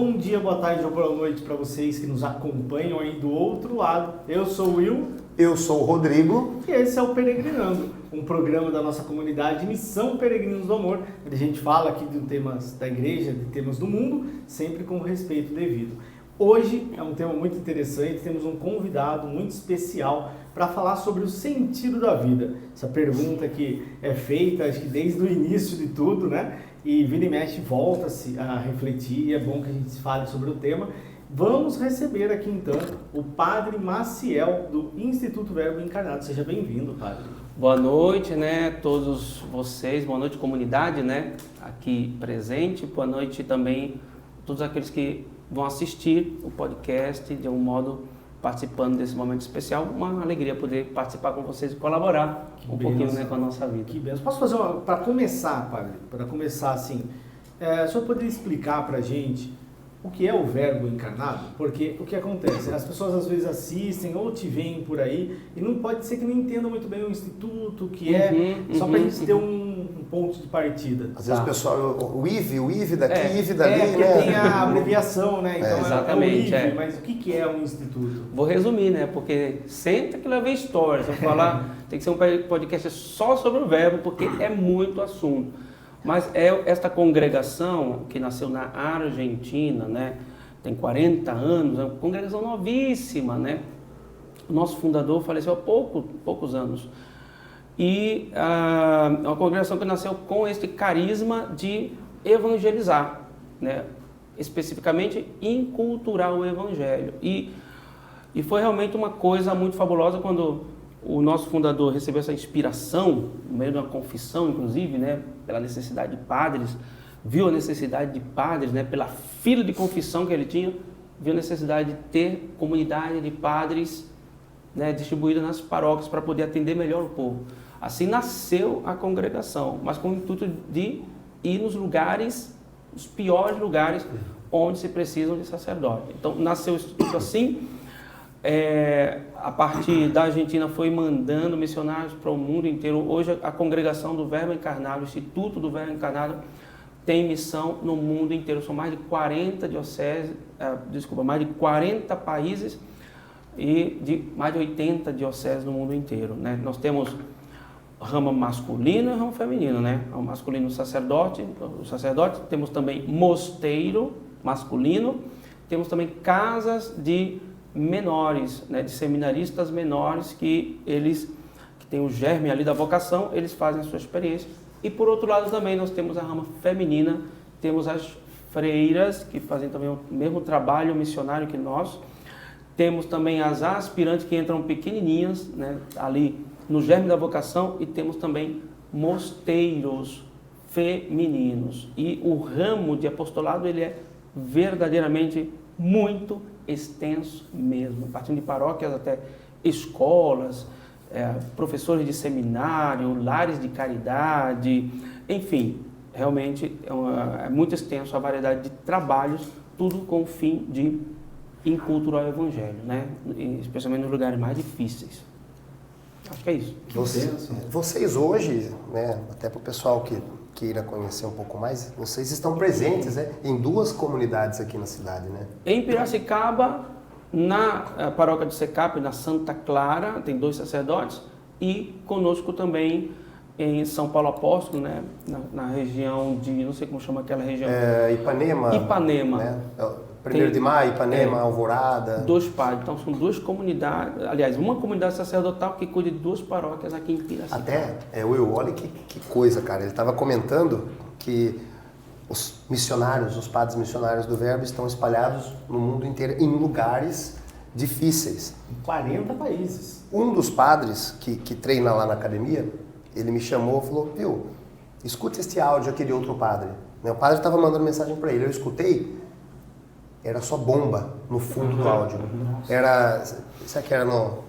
Bom dia, boa tarde ou boa noite para vocês que nos acompanham aí do outro lado. Eu sou o Will. Eu sou o Rodrigo. E esse é o Peregrinando, um programa da nossa comunidade Missão Peregrinos do Amor, onde a gente fala aqui de temas da igreja, de temas do mundo, sempre com respeito devido. Hoje é um tema muito interessante, temos um convidado muito especial para falar sobre o sentido da vida. Essa pergunta que é feita, acho que desde o início de tudo, né? E vira e mexe volta-se a refletir e é bom que a gente fale sobre o tema. Vamos receber aqui então o Padre Maciel do Instituto Verbo Encarnado. Seja bem-vindo, Padre. Boa noite, né, todos vocês, boa noite comunidade, né, aqui presente, boa noite também a todos aqueles que vão assistir o podcast, de algum modo participando desse momento especial. Uma alegria poder participar com vocês e colaborar pouquinho, né, com a nossa vida. Que benção. Posso fazer uma, para começar, Padre, para começar assim, o senhor poderia explicar para a gente o que é o Verbo encarnado? Porque o que acontece? As pessoas às vezes assistem ou te veem por aí e não pode ser que não entendam muito bem o instituto, o que só para a gente ter um ponto de partida. Às vezes o pessoal, o IV daqui, IV dali, porque né? tem a abreviação, né? Então exatamente, é o IV, mas o que é um instituto? Vou resumir, né? Porque senta que leva história. Se eu falar, tem que ser um podcast só sobre o Verbo, porque é muito assunto. Mas esta congregação que nasceu na Argentina, né, tem 40 anos, é uma congregação novíssima, né? O nosso fundador faleceu há poucos anos. E é uma congregação que nasceu com este carisma de evangelizar, né? Especificamente inculturar o evangelho. E foi realmente uma coisa muito fabulosa quando o nosso fundador recebeu essa inspiração, no meio de uma confissão, inclusive, né, pela necessidade de padres, viu a necessidade de padres, né, pela fila de confissão que ele tinha, viu a necessidade de ter comunidade de padres, né, distribuída nas paróquias para poder atender melhor o povo. Assim nasceu a congregação, mas com o intuito de ir nos lugares, os piores lugares, onde se precisam de sacerdote. Então nasceu o instituto assim. A partir da Argentina foi mandando missionários para o mundo inteiro. Hoje a congregação do Verbo Encarnado, o Instituto do Verbo Encarnado, tem missão no mundo inteiro. São mais de 40 dioceses, mais de 40 países e de mais de 80 dioceses no mundo inteiro, né? Nós temos ramo masculino e ramo feminino, né? O masculino o sacerdote, temos também mosteiro masculino, temos também casas de menores, né, de seminaristas menores que têm o germe ali da vocação, eles fazem a sua experiência. E por outro lado também nós temos a rama feminina, temos as freiras que fazem também o mesmo trabalho missionário que nós, temos também as aspirantes que entram pequenininhas, né, ali no germe da vocação, e temos também mosteiros femininos. E o ramo de apostolado ele é verdadeiramente muito extenso mesmo, partindo de paróquias até escolas, professores de seminário, lares de caridade, enfim, realmente é muito extenso a variedade de trabalhos, tudo com o fim de inculturar o evangelho, né? Especialmente nos lugares mais difíceis. Acho que é isso. Vocês hoje, né, até para o pessoal que queira conhecer um pouco mais, vocês estão presentes, né, em 2 comunidades aqui na cidade, né? Em Piracicaba, na paróquia de Secap, na Santa Clara, tem 2 sacerdotes, e conosco também em São Paulo Apóstolo, né, na região de, não sei como chama aquela região. Ipanema. Né? 1º de Maio, Ipanema, Alvorada. 2 padres, então são 2 comunidades, aliás, uma comunidade sacerdotal que cuida de 2 paróquias aqui em Piracicaba. Até, Will, olha que coisa, cara, ele estava comentando que os missionários, os padres missionários do Verbo estão espalhados no mundo inteiro, em lugares difíceis. Em 40 países. Um dos padres que treina lá na academia, ele me chamou e falou, viu, escuta este áudio aqui de outro padre. O padre estava mandando mensagem para ele, eu escutei, era só bomba no fundo do áudio. Era, será que era no...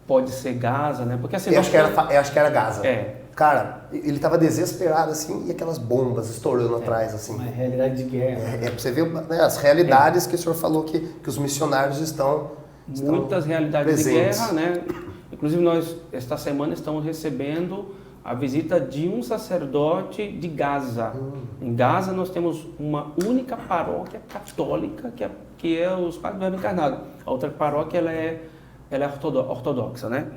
Pode ser Gaza, né? Porque assim... Eu acho que era Gaza. É. Cara, ele estava desesperado assim e aquelas bombas estourando atrás assim. Uma realidade de guerra. Pra você ver, né, as realidades que o senhor falou que os missionários estão muitas realidades presentes. De guerra, né? Inclusive nós esta semana estamos recebendo a visita de um sacerdote de Gaza. Em Gaza nós temos uma única paróquia católica, que é os Padres do Verbo Encarnado. A outra paróquia ela é ortodoxa, né?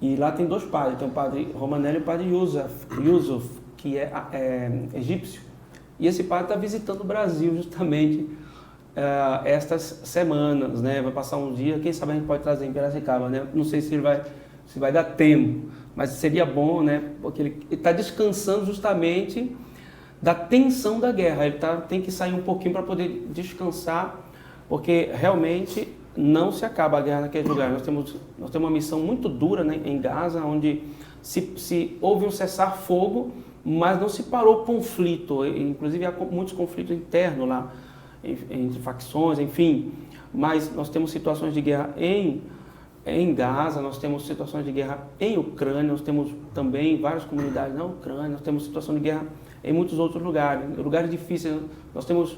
E lá tem 2 padres, tem o padre Romanelli e o padre Yusuf, que é egípcio. E esse padre está visitando o Brasil justamente estas semanas, né? Vai passar um dia, quem sabe a gente pode trazer em Piracicaba, né? Não sei se vai dar tempo, mas seria bom, né? Porque ele está descansando justamente da tensão da guerra. Ele tem que sair um pouquinho para poder descansar, porque realmente não se acaba a guerra naquele lugar. Nós temos uma missão muito dura, né, em Gaza, onde se houve um cessar-fogo, mas não se parou o conflito. Inclusive há muitos conflitos internos lá, entre facções, enfim. Mas nós temos situações de guerra em Gaza, nós temos situações de guerra em Ucrânia, nós temos também várias comunidades na Ucrânia, nós temos situação de guerra em muitos outros lugares difíceis. Nós temos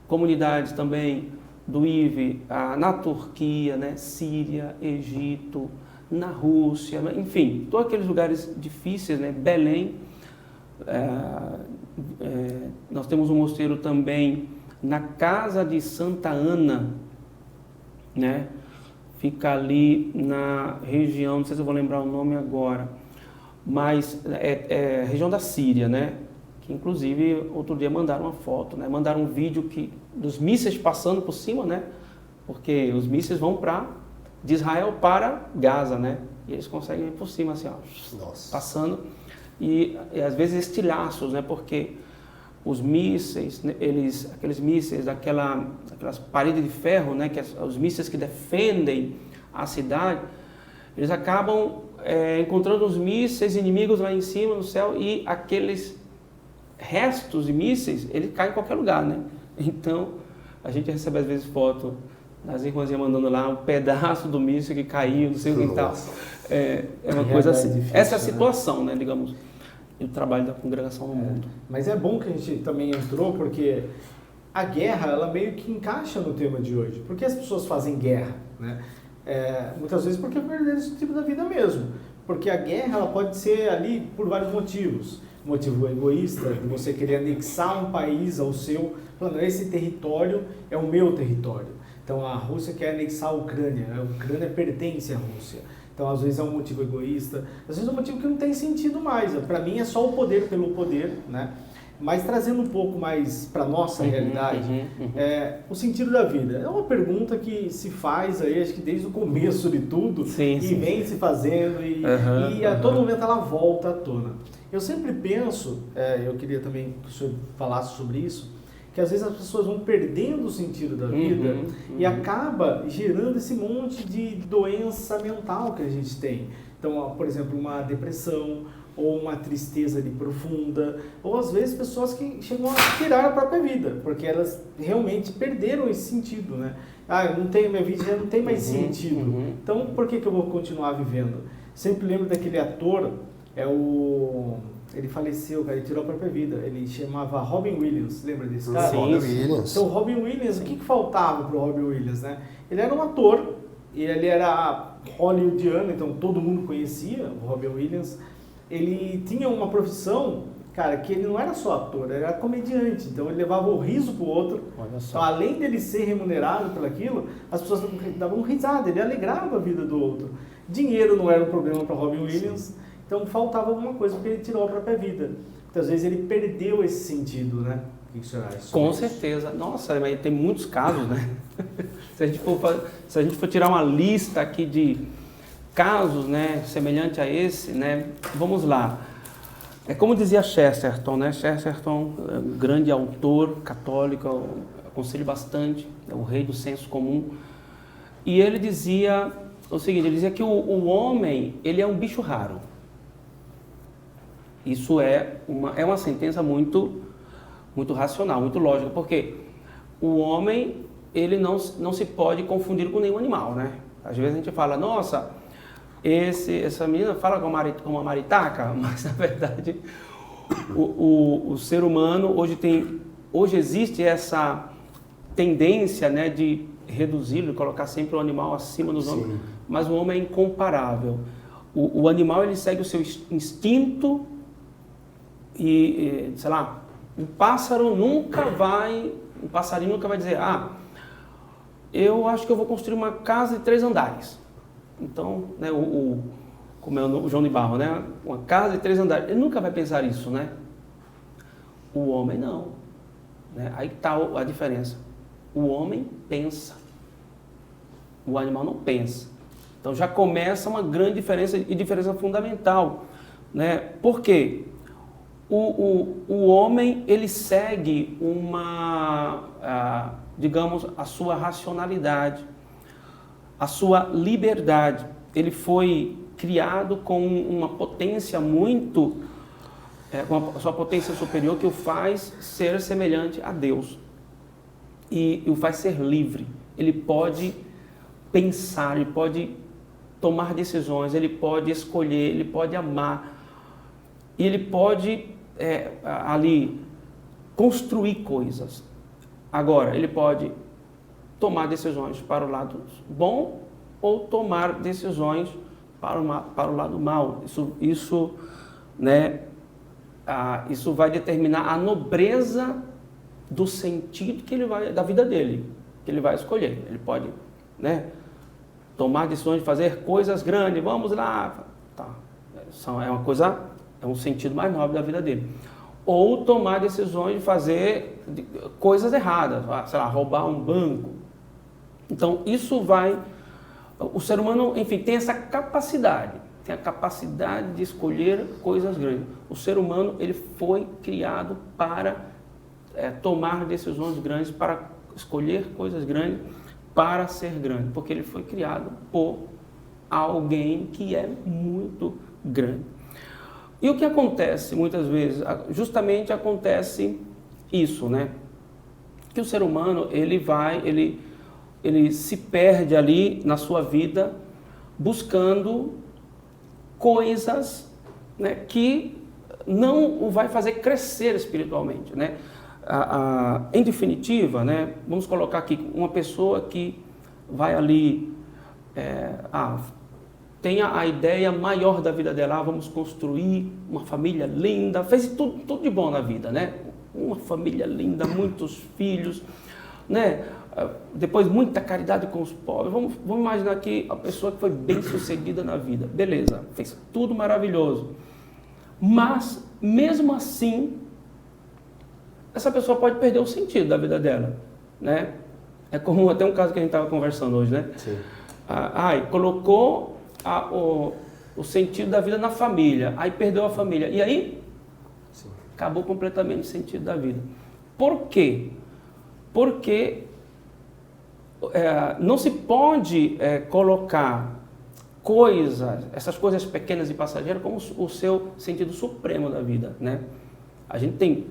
comunidades também do IVE na Turquia, né, Síria, Egito, na Rússia, enfim, todos aqueles lugares difíceis, né, Belém. Nós temos um mosteiro também na Casa de Santa Ana, né? Fica ali na região, não sei se eu vou lembrar o nome agora, mas é região da Síria, né? Que inclusive outro dia mandaram uma foto, né? Mandaram um vídeo dos mísseis passando por cima, né? Porque os mísseis vão de Israel para Gaza, né? E eles conseguem ir por cima assim, ó, Nossa. passando e às vezes estilhaços, né? Porque os mísseis, né, aqueles mísseis daquelas paredes de ferro, né, os mísseis que defendem a cidade, eles acabam encontrando os mísseis inimigos lá em cima no céu e aqueles restos de mísseis, ele cai em qualquer lugar, né? Então, a gente recebe às vezes foto das irmãzinhas mandando lá um pedaço do míssil que caiu, não sei o que tal. É uma coisa assim. Difícil, essa é a situação, né, digamos, do trabalho da congregação no mundo. Mas é bom que a gente também entrou, porque a guerra, ela meio que encaixa no tema de hoje. Por que as pessoas fazem guerra, né? Muitas vezes porque é o verdadeiro sentido da vida mesmo. Porque a guerra, ela pode ser ali por vários motivos. Motivo egoísta, de você querer anexar um país ao seu, falando, esse território é o meu território. Então a Rússia quer anexar a Ucrânia pertence à Rússia. Então às vezes é um motivo egoísta, às vezes é um motivo que não tem sentido mais. Para mim é só o poder pelo poder, né? Mas trazendo um pouco mais para nossa realidade, o sentido da vida. É uma pergunta que se faz aí, acho que desde o começo de tudo, vem se fazendo e a todo momento ela volta à tona. Eu sempre penso, eu queria também que o senhor falasse sobre isso, que às vezes as pessoas vão perdendo o sentido da vida e acaba gerando esse monte de doença mental que a gente tem. Então, por exemplo, uma depressão, ou uma tristeza ali profunda, ou às vezes pessoas que chegam a tirar a própria vida, porque elas realmente perderam esse sentido, né? Eu não tenho, minha vida já não tem mais sentido, então por que eu vou continuar vivendo? Sempre lembro daquele ator, ele faleceu, cara, ele tirou a própria vida, ele chamava Robin Williams, lembra desse cara? Sim, Robin Williams. Então, Robin Williams, o que faltava pro Robin Williams, né? Ele era um ator, e ele era hollywoodiano, então todo mundo conhecia o Robin Williams. Ele tinha uma profissão, cara, que ele não era só ator, ele era comediante, então ele levava o riso pro outro. Então, além dele ser remunerado por aquilo, as pessoas davam risada, ele alegrava a vida do outro. Dinheiro não era um problema para Robin Williams, então faltava alguma coisa porque ele tirou a própria vida. Então, às vezes ele perdeu esse sentido, né? O que o senhor acha? Com certeza. Nossa, mas tem muitos casos, né? Se a gente for tirar uma lista aqui de casos, né, semelhante a esse, né, vamos lá. É como dizia Chesterton, né? Chesterton, grande autor católico, eu aconselho bastante, é o rei do senso comum. E ele dizia o seguinte, ele dizia que o homem, ele é um bicho raro. Isso é uma sentença muito racional, muito lógica, porque o homem, ele não se pode confundir com nenhum animal, né? Às vezes a gente fala, nossa, essa menina fala como uma maritaca, mas na verdade o ser humano hoje existe essa tendência, né, de reduzi-lo, de colocar sempre o animal acima dos homens, mas o homem é incomparável. O animal, ele segue o seu instinto e, sei lá, um passarinho nunca vai dizer, eu acho que eu vou construir uma casa de 3 andares. Então, né, como é o João de Barro, né? Uma casa de 3 andares. Ele nunca vai pensar isso, né? O homem não. Né? Aí está a diferença. O homem pensa. O animal não pensa. Então já começa uma grande diferença e diferença fundamental. Né? Por quê? O homem, ele segue digamos, a sua racionalidade, a sua liberdade. Ele foi criado com uma potência com a sua potência superior que o faz ser semelhante a Deus e o faz ser livre. Ele pode pensar, ele pode tomar decisões, ele pode escolher, ele pode amar e ele pode ali construir coisas. Agora, ele pode tomar decisões para o lado bom ou tomar decisões para o lado mal. Isso, né, isso vai determinar a nobreza do sentido da vida dele, que ele vai escolher. Ele pode, né, tomar decisões de fazer coisas grandes, vamos lá, tá. É um sentido mais nobre da vida dele. Ou tomar decisões de fazer coisas erradas, sei lá, roubar um banco. Então, o ser humano, enfim, tem essa capacidade, tem a capacidade de escolher coisas grandes. O ser humano, ele foi criado para tomar decisões grandes, para escolher coisas grandes, para ser grande, porque ele foi criado por alguém que é muito grande. E o que acontece muitas vezes? Justamente acontece isso, né? Que o ser humano, ele se perde ali na sua vida buscando coisas, né, que não o vai fazer crescer espiritualmente, né? Em definitiva, né, vamos colocar aqui uma pessoa que vai ali, tem a ideia maior da vida dela, vamos construir uma família linda, fez tudo de bom na vida, né? Uma família linda, muitos filhos, né? Depois muita caridade com os pobres. Vamos imaginar aqui a pessoa que foi bem sucedida na vida, beleza, fez tudo maravilhoso, mas mesmo assim essa pessoa pode perder o sentido da vida dela, né? É como até um caso que a gente estava conversando hoje, né? Sim. Colocou o sentido da vida na família, aí perdeu a família, e aí Sim. acabou completamente o sentido da vida. Por quê? Porque não se pode colocar essas coisas pequenas e passageiras como o seu sentido supremo da vida, né? A gente tem,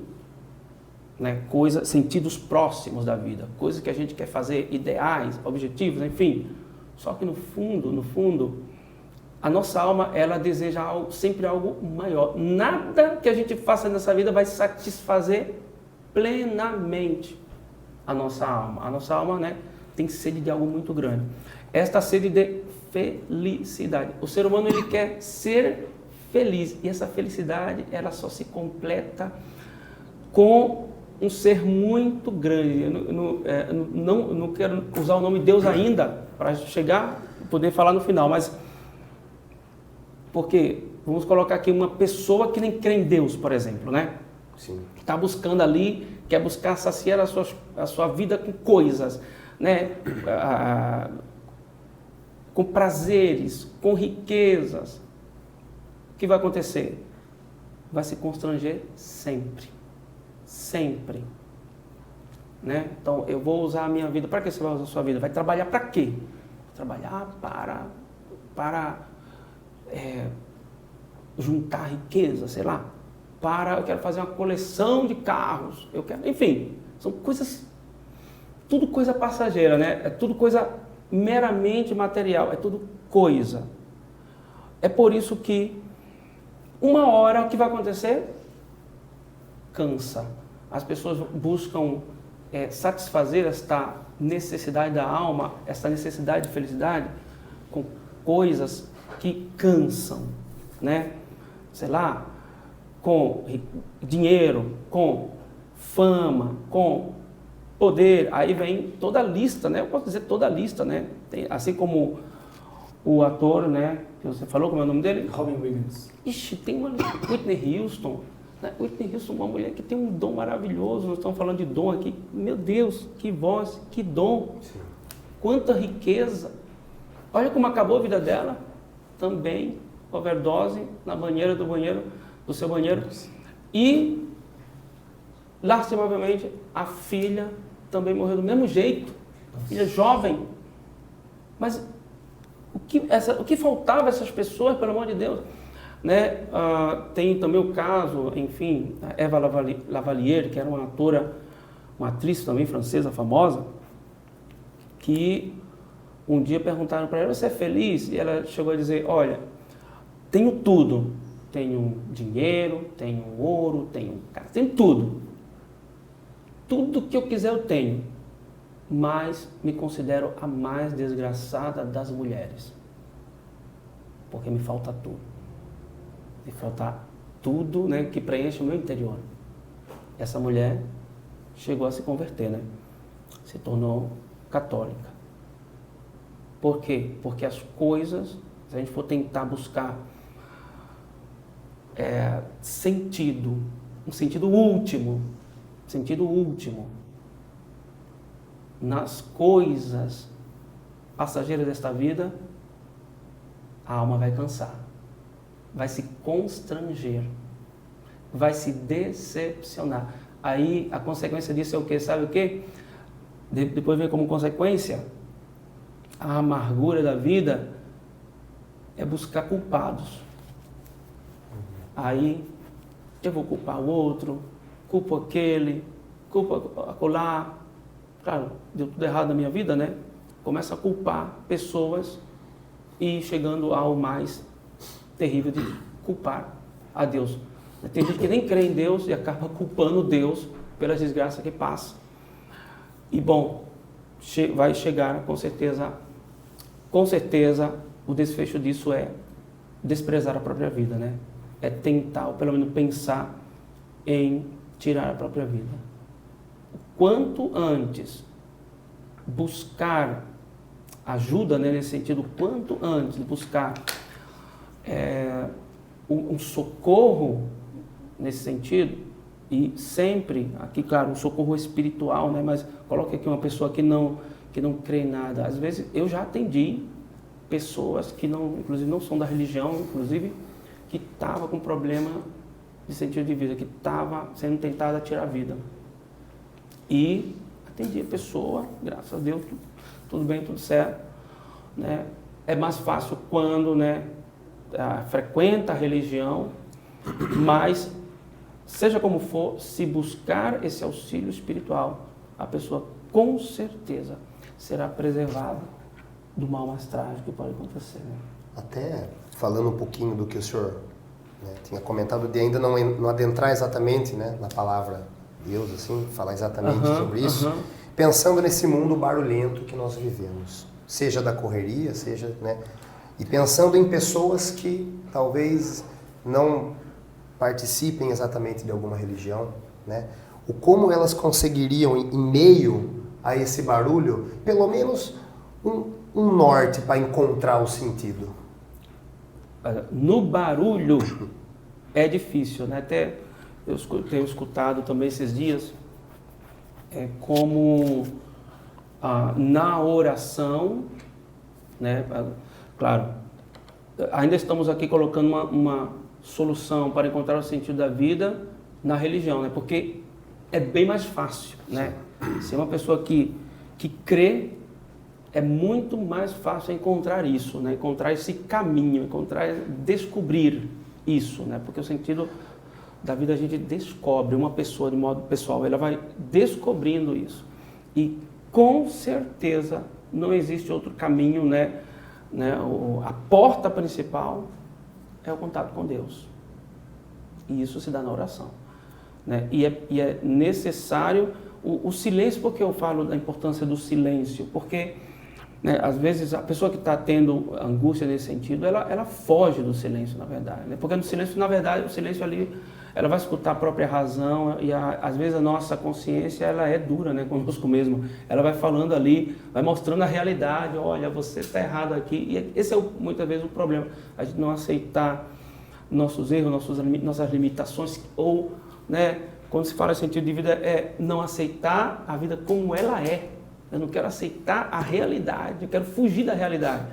né, sentidos próximos da vida, coisas que a gente quer fazer, ideais, objetivos, enfim. Só que no fundo, a nossa alma, ela deseja sempre algo maior. Nada que a gente faça nessa vida vai satisfazer plenamente a nossa alma. A nossa alma, né, tem sede de algo muito grande. Esta sede de felicidade. O ser humano, ele quer ser feliz. E essa felicidade, ela só se completa com um ser muito grande. Eu não quero usar o nome de Deus ainda para chegar e poder falar no final, mas porque vamos colocar aqui uma pessoa que nem crê em Deus, por exemplo, né? Sim. Que está buscando ali, quer buscar saciar a sua vida com coisas, né? Com prazeres, com riquezas. O que vai acontecer? Vai se constranger sempre. Sempre. Né? Então, eu vou usar a minha vida. Para que você vai usar a sua vida? Vai trabalhar para quê? Trabalhar para juntar riqueza, sei lá. Eu quero fazer uma coleção de carros. Enfim, são coisas, tudo coisa passageira, né? É tudo coisa meramente material, é tudo coisa. É por isso que uma hora o que vai acontecer? Cansa. As pessoas buscam satisfazer esta necessidade da alma, esta necessidade de felicidade com coisas que cansam, né? Sei lá, com dinheiro, com fama, com poder. Aí vem toda a lista, né? Eu posso dizer toda a lista, né? Assim como o ator, né? Que você falou, como é o nome dele? Robin Williams. Ixi, tem uma Whitney Houston. Né? Whitney Houston é uma mulher que tem um dom maravilhoso. Nós estamos falando de dom aqui. Meu Deus, que voz, que dom. Sim. Quanta riqueza. Olha como acabou a vida dela. Também, overdose, na banheira do seu banheiro. E, lastimavelmente, a filha também morreu do mesmo jeito. Filha jovem. Mas o que faltava a essas pessoas, pelo amor de Deus? Né? Tem também o caso, enfim, a Eva Lavalier, que era uma atora, uma atriz também francesa famosa, que um dia perguntaram para ela: você é feliz? E ela chegou a dizer: olha, tenho tudo. Tenho dinheiro, tenho ouro, tenho casa, tenho tudo. Tudo que eu quiser eu tenho. Mas me considero a mais desgraçada das mulheres. Porque me falta tudo. Me falta tudo, né, que preenche o meu interior. Essa mulher chegou a se converter, né? Se tornou católica. Por quê? Porque as coisas, se a gente for tentar buscar sentido, um sentido último, nas coisas passageiras desta vida, a alma vai cansar, vai se constranger, vai se decepcionar. Aí a consequência disso é o quê? Sabe o quê? Depois vem como consequência a amargura da vida, é buscar culpados. Aí eu vou culpar o outro, culpo aquele, culpo acolá. Claro, deu tudo errado na minha vida, né? Começa a culpar pessoas e chegando ao mais terrível de culpar a Deus. Tem gente que nem crê em Deus e acaba culpando Deus pelas desgraças que passa. E bom, vai chegar com certeza, o desfecho disso é desprezar a própria vida, né? É tentar, ou pelo menos pensar em tirar a própria vida. Quanto antes buscar ajuda, né, nesse sentido, quanto antes buscar um socorro nesse sentido, e sempre, aqui claro, um socorro espiritual, né, mas coloque aqui uma pessoa que não crê em nada. Às vezes eu já atendi pessoas que não, inclusive não são da religião, inclusive, que estava com problema de sentido de vida, que estava sendo tentada a tirar a vida. E atendi a pessoa, graças a Deus, tudo bem, tudo certo. Né? É mais fácil quando, né, frequenta a religião, mas, seja como for, se buscar esse auxílio espiritual, a pessoa com certeza será preservada do mal mais trágico que pode acontecer. Né? Até falando um pouquinho do que o senhor, né, tinha comentado, de ainda não adentrar exatamente, né, na palavra Deus, assim, falar exatamente sobre isso, pensando nesse mundo barulhento que nós vivemos, seja da correria, seja, né, e pensando em pessoas que talvez não participem exatamente de alguma religião, né, o como elas conseguiriam, em meio a esse barulho, pelo menos um norte para encontrar o sentido. No barulho é difícil, né? Até eu tenho escutado também esses dias como na oração, né? Claro, ainda estamos aqui colocando uma solução para encontrar o sentido da vida na religião, né? Porque é bem mais fácil, né? Se é uma pessoa que crê, é muito mais fácil encontrar isso, né? Encontrar esse caminho, descobrir isso, né? Porque o sentido da vida a gente descobre, uma pessoa de modo pessoal, ela vai descobrindo isso. E com certeza não existe outro caminho, né? A porta principal é o contato com Deus. E isso se dá na oração, né? E é necessário o silêncio. Por que eu falo da importância do silêncio? Porque né? Às vezes a pessoa que está tendo angústia nesse sentido, ela foge do silêncio, na verdade, né? Porque no silêncio, na verdade, o silêncio ali, ela vai escutar a própria razão e às vezes a nossa consciência, ela é dura, né, conosco mesmo. Ela vai falando ali, vai mostrando a realidade, olha, você está errado aqui. E esse é muitas vezes o problema, a gente não aceitar nossos erros, nossas limitações, ou, né, quando se fala em sentido de vida, é não aceitar a vida como ela é. Eu não quero aceitar a realidade, eu quero fugir da realidade,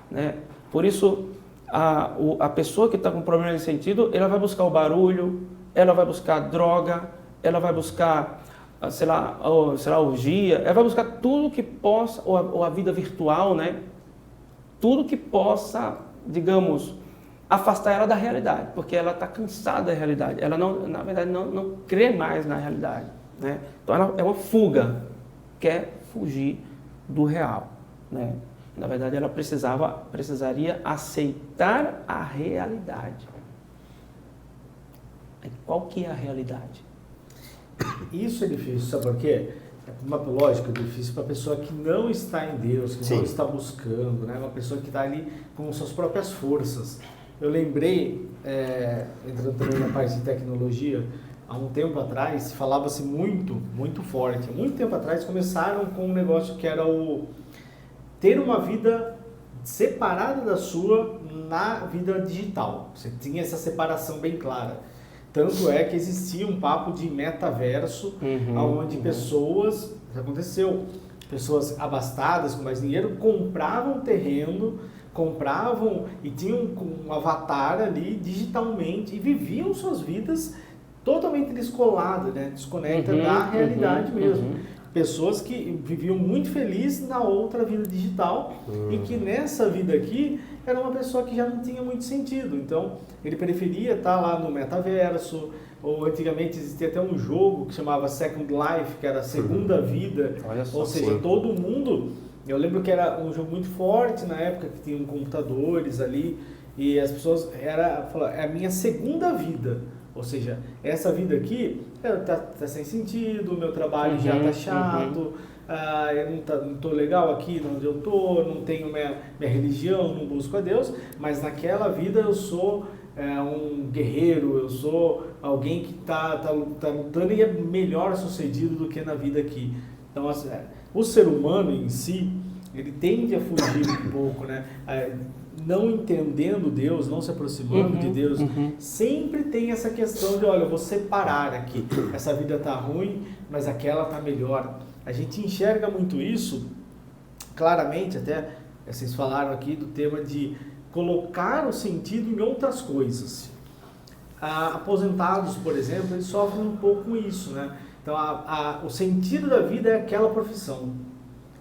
né? Por isso, a pessoa que está com problema nesse sentido, ela vai buscar o barulho, ela vai buscar droga, ela vai buscar, sei lá, orgia, ela vai buscar tudo que possa, ou a vida virtual, né? Tudo que possa, digamos, afastar ela da realidade, porque ela está cansada da realidade. Ela, não, na verdade, não crê mais na realidade, né? Então, ela é uma fuga, quer fugir do real, né? Na verdade, ela precisaria aceitar a realidade. Qual que é a realidade? Isso é difícil, sabe por quê? É uma lógica difícil para a pessoa que não está em Deus, que não está buscando, né? Uma pessoa que está ali com suas próprias forças. Eu lembrei, entrando também na parte de tecnologia, há um tempo atrás, falava-se muito forte. Muito tempo atrás começaram com um negócio que era o ter uma vida separada da sua na vida digital. Você tinha essa separação bem clara. Tanto é que existia um papo de metaverso, onde pessoas, isso aconteceu, pessoas abastadas com mais dinheiro compravam terreno, compravam e tinham um avatar ali digitalmente e viviam suas vidas totalmente descoladas, né? Desconecta da realidade mesmo. Pessoas que viviam muito felizes na outra vida digital e que nessa vida aqui era uma pessoa que já não tinha muito sentido. Então, ele preferia estar lá no metaverso, ou antigamente existia até um jogo que chamava Second Life, que era a segunda vida. Ou seja, todo mundo... Eu lembro que era um jogo muito forte na época, que tinham computadores ali, e as pessoas falaram, é a minha segunda vida. Ou seja, essa vida aqui tá sem sentido, o meu trabalho já tá chato, eu não tô legal aqui onde eu tô, não tenho minha religião, não busco a Deus, mas naquela vida eu sou um guerreiro, eu sou alguém que tá lutando e é melhor sucedido do que na vida aqui. Então, o ser humano em si, ele tende a fugir um pouco, né? Não entendendo Deus, não se aproximando de Deus, sempre tem essa questão de, olha, eu vou separar aqui, essa vida tá ruim, mas aquela tá melhor. A gente enxerga muito isso, claramente, até vocês falaram aqui do tema de colocar o sentido em outras coisas. Aposentados, por exemplo, eles sofrem um pouco com isso, né? Então, o sentido da vida é aquela profissão.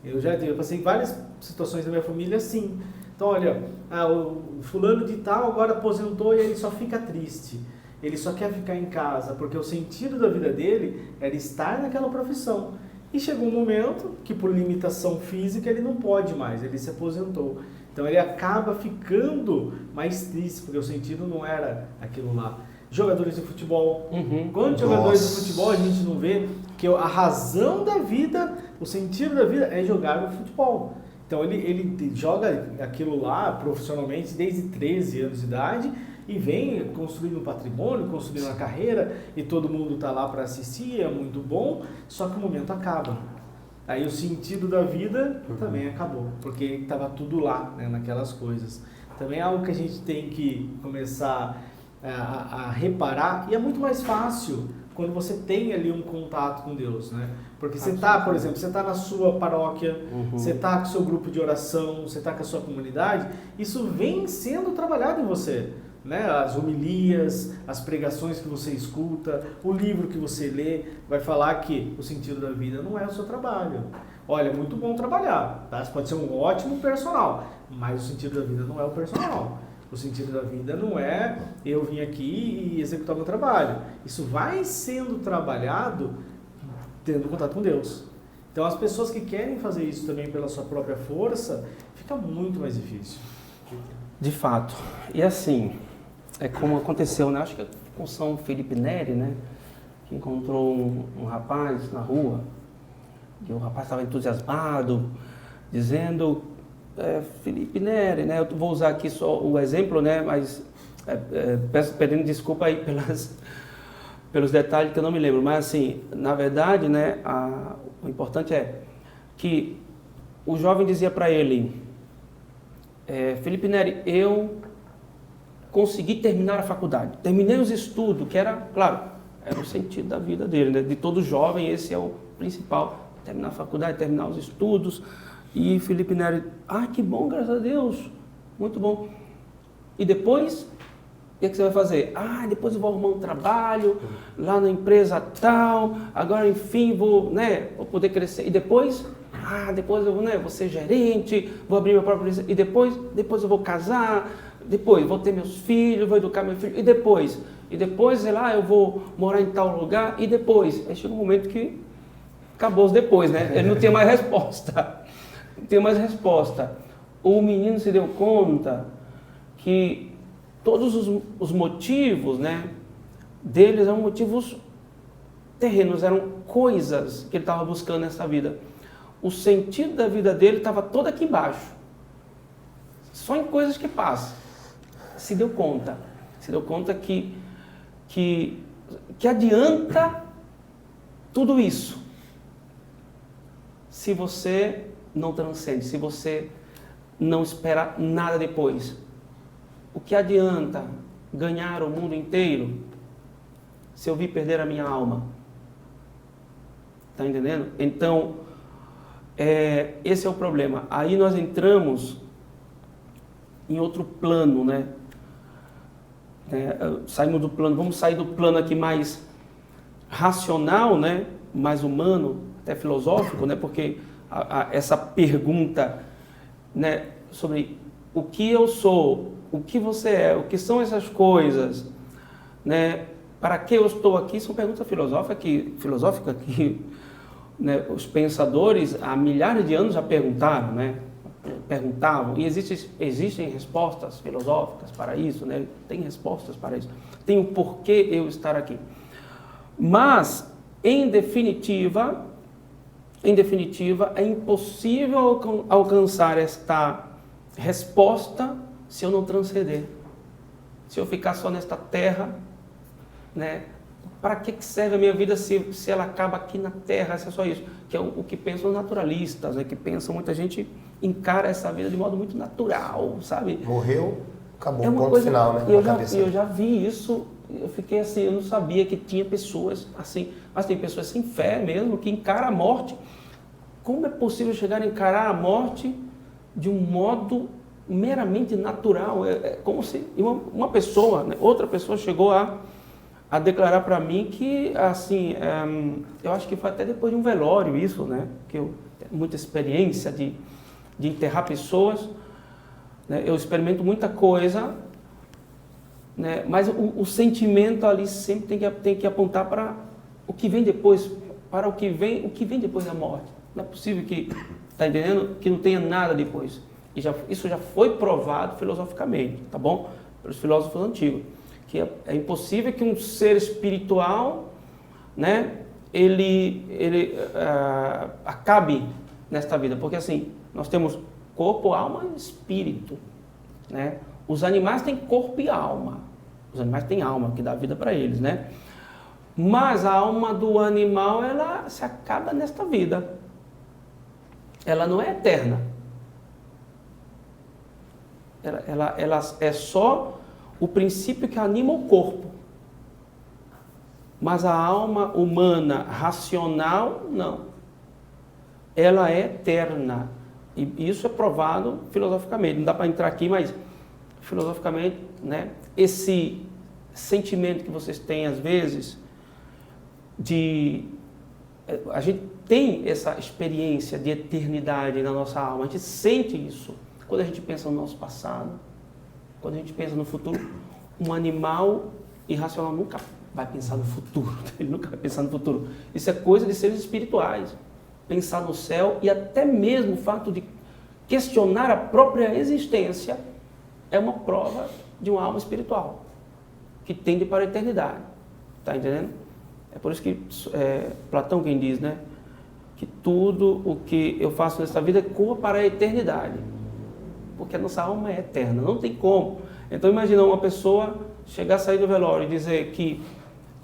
Eu passei várias situações da minha família assim. Então, olha, o fulano de tal agora aposentou e ele só fica triste. Ele só quer ficar em casa, porque o sentido da vida dele era estar naquela profissão. E chegou um momento que, por limitação física, ele não pode mais, ele se aposentou. Então, ele acaba ficando mais triste, porque o sentido não era aquilo lá. Jogadores de futebol. Quantos jogadores de futebol a gente não vê que a razão da vida, o sentido da vida é jogar no futebol. Então ele joga aquilo lá profissionalmente desde 13 anos de idade e vem construindo um patrimônio, construindo uma carreira e todo mundo está lá para assistir, é muito bom, só que o momento acaba. Aí o sentido da vida também acabou, porque estava tudo lá, né, naquelas coisas. Também é algo que a gente tem que começar a reparar, e é muito mais fácil quando você tem ali um contato com Deus, né? Porque você está, por exemplo, você está na sua paróquia, você está com o seu grupo de oração, você está com a sua comunidade, isso vem sendo trabalhado em você, né? As homilias, as pregações que você escuta, o livro que você lê, vai falar que o sentido da vida não é o seu trabalho. Olha, é muito bom trabalhar, tá? Você pode ser um ótimo personal, mas o sentido da vida não é o personal. O sentido da vida não é eu vim aqui e executar meu trabalho. Isso vai sendo trabalhado tendo contato com Deus. Então, as pessoas que querem fazer isso também pela sua própria força, fica muito mais difícil. De fato. E assim, é como aconteceu, né? Acho que com São Felipe Neri, né? Que encontrou um rapaz na rua, e o rapaz estava entusiasmado, dizendo Felipe Neri, né? Eu vou usar aqui só o exemplo, né? Mas peço pedindo desculpa aí pelos detalhes que eu não me lembro. Mas assim, na verdade, né? O importante é que o jovem dizia para ele, Felipe Neri, eu consegui terminar a faculdade, terminei os estudos, que era, claro, era o sentido da vida dele, né? De todo jovem, esse é o principal, terminar a faculdade, terminar os estudos. E Felipe Neri, que bom, graças a Deus, muito bom. E depois, o que você vai fazer? Depois eu vou arrumar um trabalho lá na empresa tal, agora enfim vou poder crescer. E depois, depois eu vou ser gerente, vou abrir minha própria empresa. E depois eu vou casar, depois vou ter meus filhos, vou educar meu filho. E depois, sei lá, eu vou morar em tal lugar. E depois, aí chega um momento que acabou os depois, né? Ele não tinha mais resposta. Não tinha mais resposta. O menino se deu conta que todos os motivos, né, deles eram motivos terrenos, eram coisas que ele estava buscando nessa vida. O sentido da vida dele estava todo aqui embaixo. Só em coisas que passam. Se deu conta que adianta tudo isso se você não transcende, se você não espera nada depois. O que adianta ganhar o mundo inteiro se eu vir perder a minha alma? Está entendendo? Então, esse é o problema. Aí nós entramos em outro plano, né? Saímos do plano, vamos sair do plano aqui mais racional, né? Mais humano, até filosófico, né? Porque essa pergunta, né, sobre o que eu sou, o que você é, o que são essas coisas, né, para que eu estou aqui, são perguntas filosóficas que né, os pensadores há milhares de anos já perguntaram, né, perguntavam, e existem respostas filosóficas para isso, né, tem respostas para isso, tem o porquê eu estar aqui. Mas, em definitiva, é impossível alcançar esta resposta se eu não transcender. Se eu ficar só nesta terra, né? Para que serve a minha vida se ela acaba aqui na terra, se é só isso? Que é o que pensam os naturalistas, né? Que pensam, muita gente encara essa vida de modo muito natural, sabe? Morreu, acabou, ponto final, né? Eu já vi isso. Eu fiquei assim, eu não sabia que tinha pessoas assim, mas tem pessoas sem fé mesmo, que encaram a morte. Como é possível chegar a encarar a morte de um modo meramente natural? É como se uma pessoa, né, outra pessoa chegou a declarar para mim que, assim, eu acho que foi até depois de um velório isso, né, que eu tenho muita experiência de enterrar pessoas, né, eu experimento muita coisa, né, mas o sentimento ali sempre tem que apontar para o que vem depois, para o que vem depois da morte. Não é possível que, tá entendendo? Que não tenha nada depois. Isso já foi provado filosoficamente, tá bom? Pelos filósofos antigos. Que é impossível que um ser espiritual, né, ele acabe nesta vida. Porque assim, nós temos corpo, alma e espírito, né? Os animais têm corpo e alma. Os animais têm alma, que dá vida para eles, né? Mas a alma do animal, ela se acaba nesta vida. Ela não é eterna. Ela é só o princípio que anima o corpo. Mas a alma humana, racional, não. Ela é eterna. E isso é provado filosoficamente. Não dá para entrar aqui, mas filosoficamente, né, esse sentimento que vocês têm às vezes a gente tem essa experiência de eternidade na nossa alma, a gente sente isso quando a gente pensa no nosso passado, quando a gente pensa no futuro. Um animal irracional nunca vai pensar no futuro, ele nunca vai pensar no futuro. Isso é coisa de seres espirituais, pensar no céu, e até mesmo o fato de questionar a própria existência é uma prova de uma alma espiritual que tende para a eternidade. Está entendendo? É por isso que Platão quem diz, né? Que tudo o que eu faço nessa vida corra para a eternidade. porque a nossa alma é eterna, não tem como. Então imagina uma pessoa chegar a sair do velório e dizer que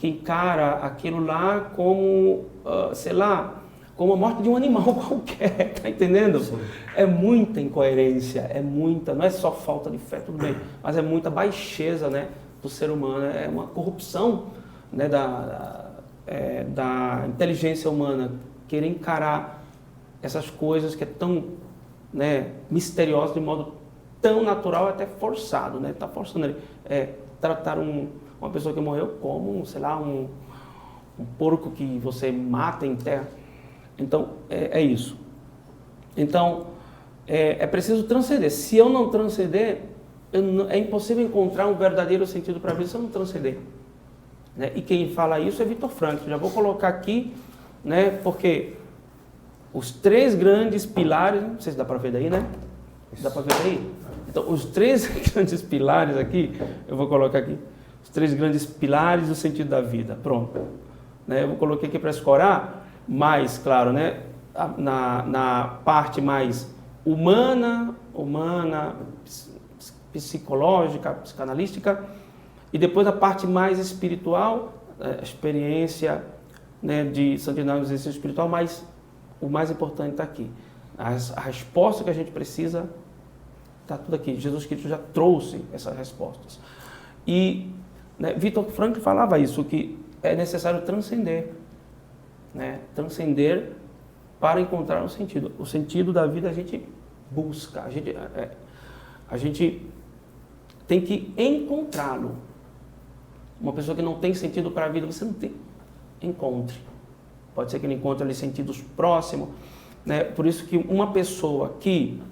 encara aquilo lá como, sei lá, como a morte de um animal qualquer, tá entendendo? Sim. É muita incoerência, não é só falta de fé, tudo bem, mas é muita baixeza, né, do ser humano, é uma corrupção, né, da inteligência humana, querer encarar essas coisas que é tão, né, misteriosas de modo tão natural, até forçado, né, tá forçando ele, tratar uma pessoa que morreu como, sei lá, um porco que você mata em terra. Então, é isso. Então, é preciso transcender. Se eu não transcender, é impossível encontrar um verdadeiro sentido para a vida se eu não transcender. Né? E quem fala isso é Viktor Frankl. Já vou colocar aqui, né, porque os 3 grandes pilares, não sei se dá para ver daí, né? Dá para ver daí? Então, os 3 grandes pilares aqui, eu vou colocar aqui, os 3 grandes pilares do sentido da vida. Pronto. Né? Eu vou colocar aqui para escorar. Mais, claro, né, na parte mais humana, psicológica, psicanalística, e depois a parte mais espiritual, a experiência, né, de Santo Inácio no exercício espiritual, mas o mais importante está aqui. A resposta que a gente precisa está tudo aqui. Jesus Cristo já trouxe essas respostas. E, né, Viktor Frankl falava isso, que é necessário transcender. Né? Transcender para encontrar um sentido. O sentido da vida a gente busca, a gente tem que encontrá-lo. Uma pessoa que não tem sentido para a vida, você não tem, encontre. Pode ser que ele encontre ali sentidos próximos, né? Por isso que uma pessoa que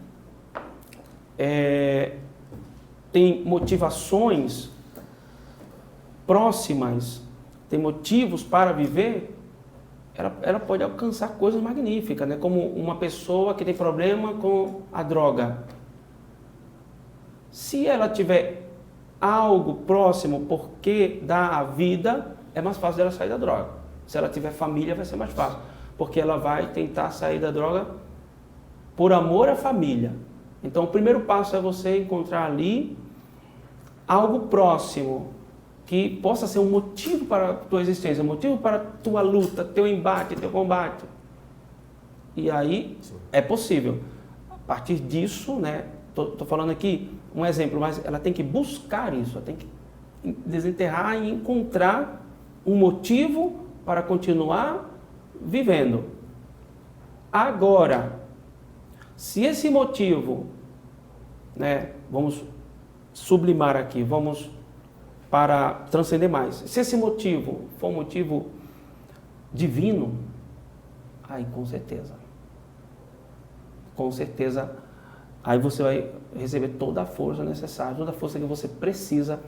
tem motivações próximas, tem motivos para viver, ela pode alcançar coisas magníficas, né? Como uma pessoa que tem problema com a droga. Se ela tiver algo próximo porque dá a vida, é mais fácil dela sair da droga. Se ela tiver família, vai ser mais fácil, porque ela vai tentar sair da droga por amor à família. Então, o primeiro passo é você encontrar ali algo próximo que possa ser um motivo para a tua existência, um motivo para a tua luta, teu embate, teu combate. E aí, é possível. A partir disso, né, tô falando aqui um exemplo, mas ela tem que buscar isso, ela tem que desenterrar e encontrar um motivo para continuar vivendo. Agora, se esse motivo, né, vamos sublimar aqui, vamos para transcender mais. Se esse motivo for um motivo divino, aí com certeza, aí você vai receber toda a força necessária, toda a força que você precisa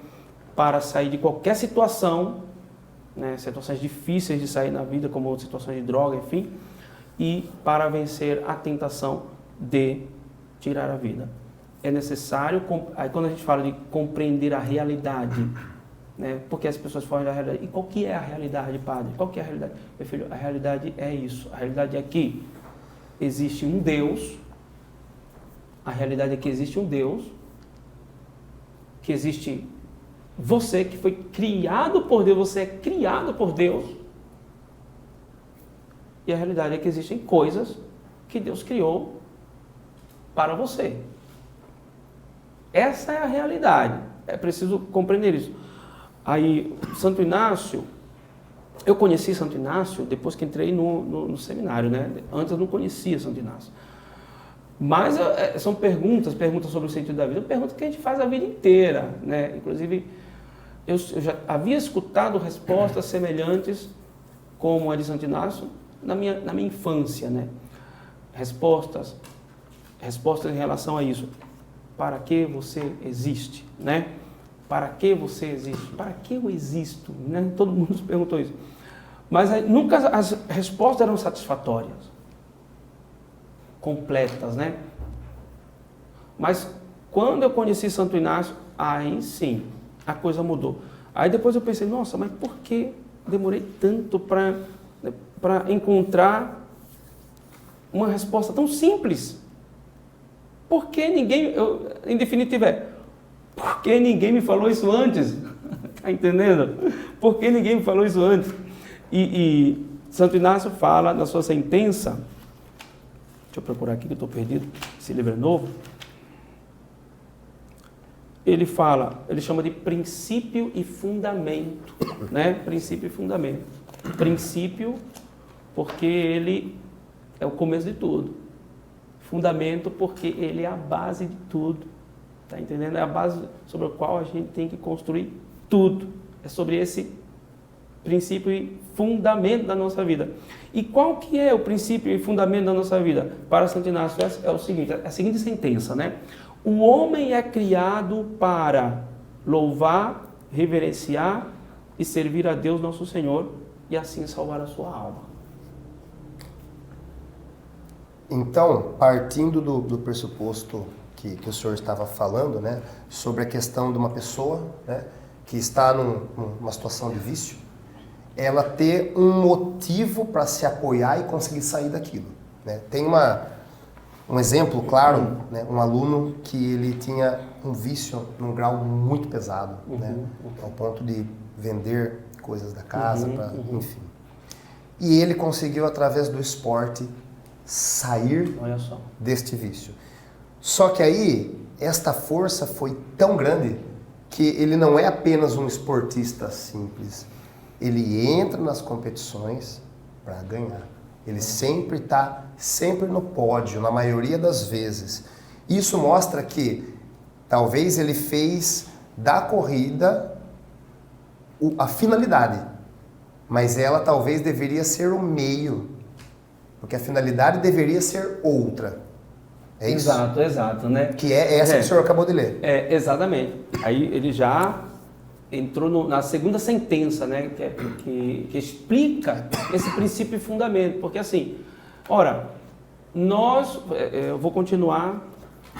para sair de qualquer situação, né, situações difíceis de sair na vida, como situações de droga, enfim, e para vencer a tentação de tirar a vida. É necessário, aí quando a gente fala de compreender a realidade, né, porque as pessoas falam da realidade, e qual que é a realidade, padre? Qual que é a realidade? Meu filho, a realidade é isso, a realidade é que existe um Deus, a realidade é que existe um Deus, que existe você que foi criado por Deus, você é criado por Deus, e a realidade é que existem coisas que Deus criou para você. Essa é a realidade. É preciso compreender isso. Aí, Santo Inácio, eu conheci Santo Inácio depois que entrei no seminário, né? Antes eu não conhecia Santo Inácio. Mas são perguntas sobre o sentido da vida, perguntas que a gente faz a vida inteira, né? Inclusive, eu já havia escutado respostas semelhantes como a de Santo Inácio na minha infância, né? Respostas em relação a isso. Para que você existe, né? Para que você existe? Para que eu existo? Né? Todo mundo se perguntou isso. Mas nunca as respostas eram satisfatórias, completas, né? Mas quando eu conheci Santo Inácio, aí sim, a coisa mudou. Aí depois eu pensei, nossa, mas por que demorei tanto para encontrar uma resposta tão simples por que ninguém, em definitivo por que ninguém me falou isso antes? Está entendendo? Por que ninguém me falou isso antes? E Santo Inácio fala na sua sentença, deixa eu procurar aqui que eu estou perdido, esse livro é novo. Ele chama de princípio e fundamento, né? Princípio e fundamento. Princípio, porque ele é o começo de tudo. Fundamento, porque ele é a base de tudo. Tá entendendo? É a base sobre a qual a gente tem que construir tudo. É sobre esse princípio e fundamento da nossa vida. E qual que é o princípio e fundamento da nossa vida? Para Santo Inácio é o seguinte, é a seguinte sentença, né? O homem é criado para louvar, reverenciar e servir a Deus nosso Senhor e assim salvar a sua alma. Então, partindo do pressuposto que o senhor estava falando, né, sobre a questão de uma pessoa, né, que está numa situação de vício, ela ter um motivo para se apoiar e conseguir sair daquilo, né? Tem um exemplo claro, né, um aluno que ele tinha um vício num grau muito pesado, né, ao ponto de vender coisas da casa, enfim. E ele conseguiu, através do esporte, sair deste vício. Só que aí, esta força foi tão grande que ele não é apenas um esportista simples. Ele entra nas competições para ganhar. Ele sempre está no pódio, na maioria das vezes. Isso mostra que talvez ele fez da corrida a finalidade, mas ela talvez deveria ser o meio, porque a finalidade deveria ser outra. É isso? Exato, né? Que é essa que o senhor acabou de ler. Exatamente. Aí ele já entrou na segunda sentença, né? Que explica esse princípio e fundamento. Porque assim, ora, eu vou continuar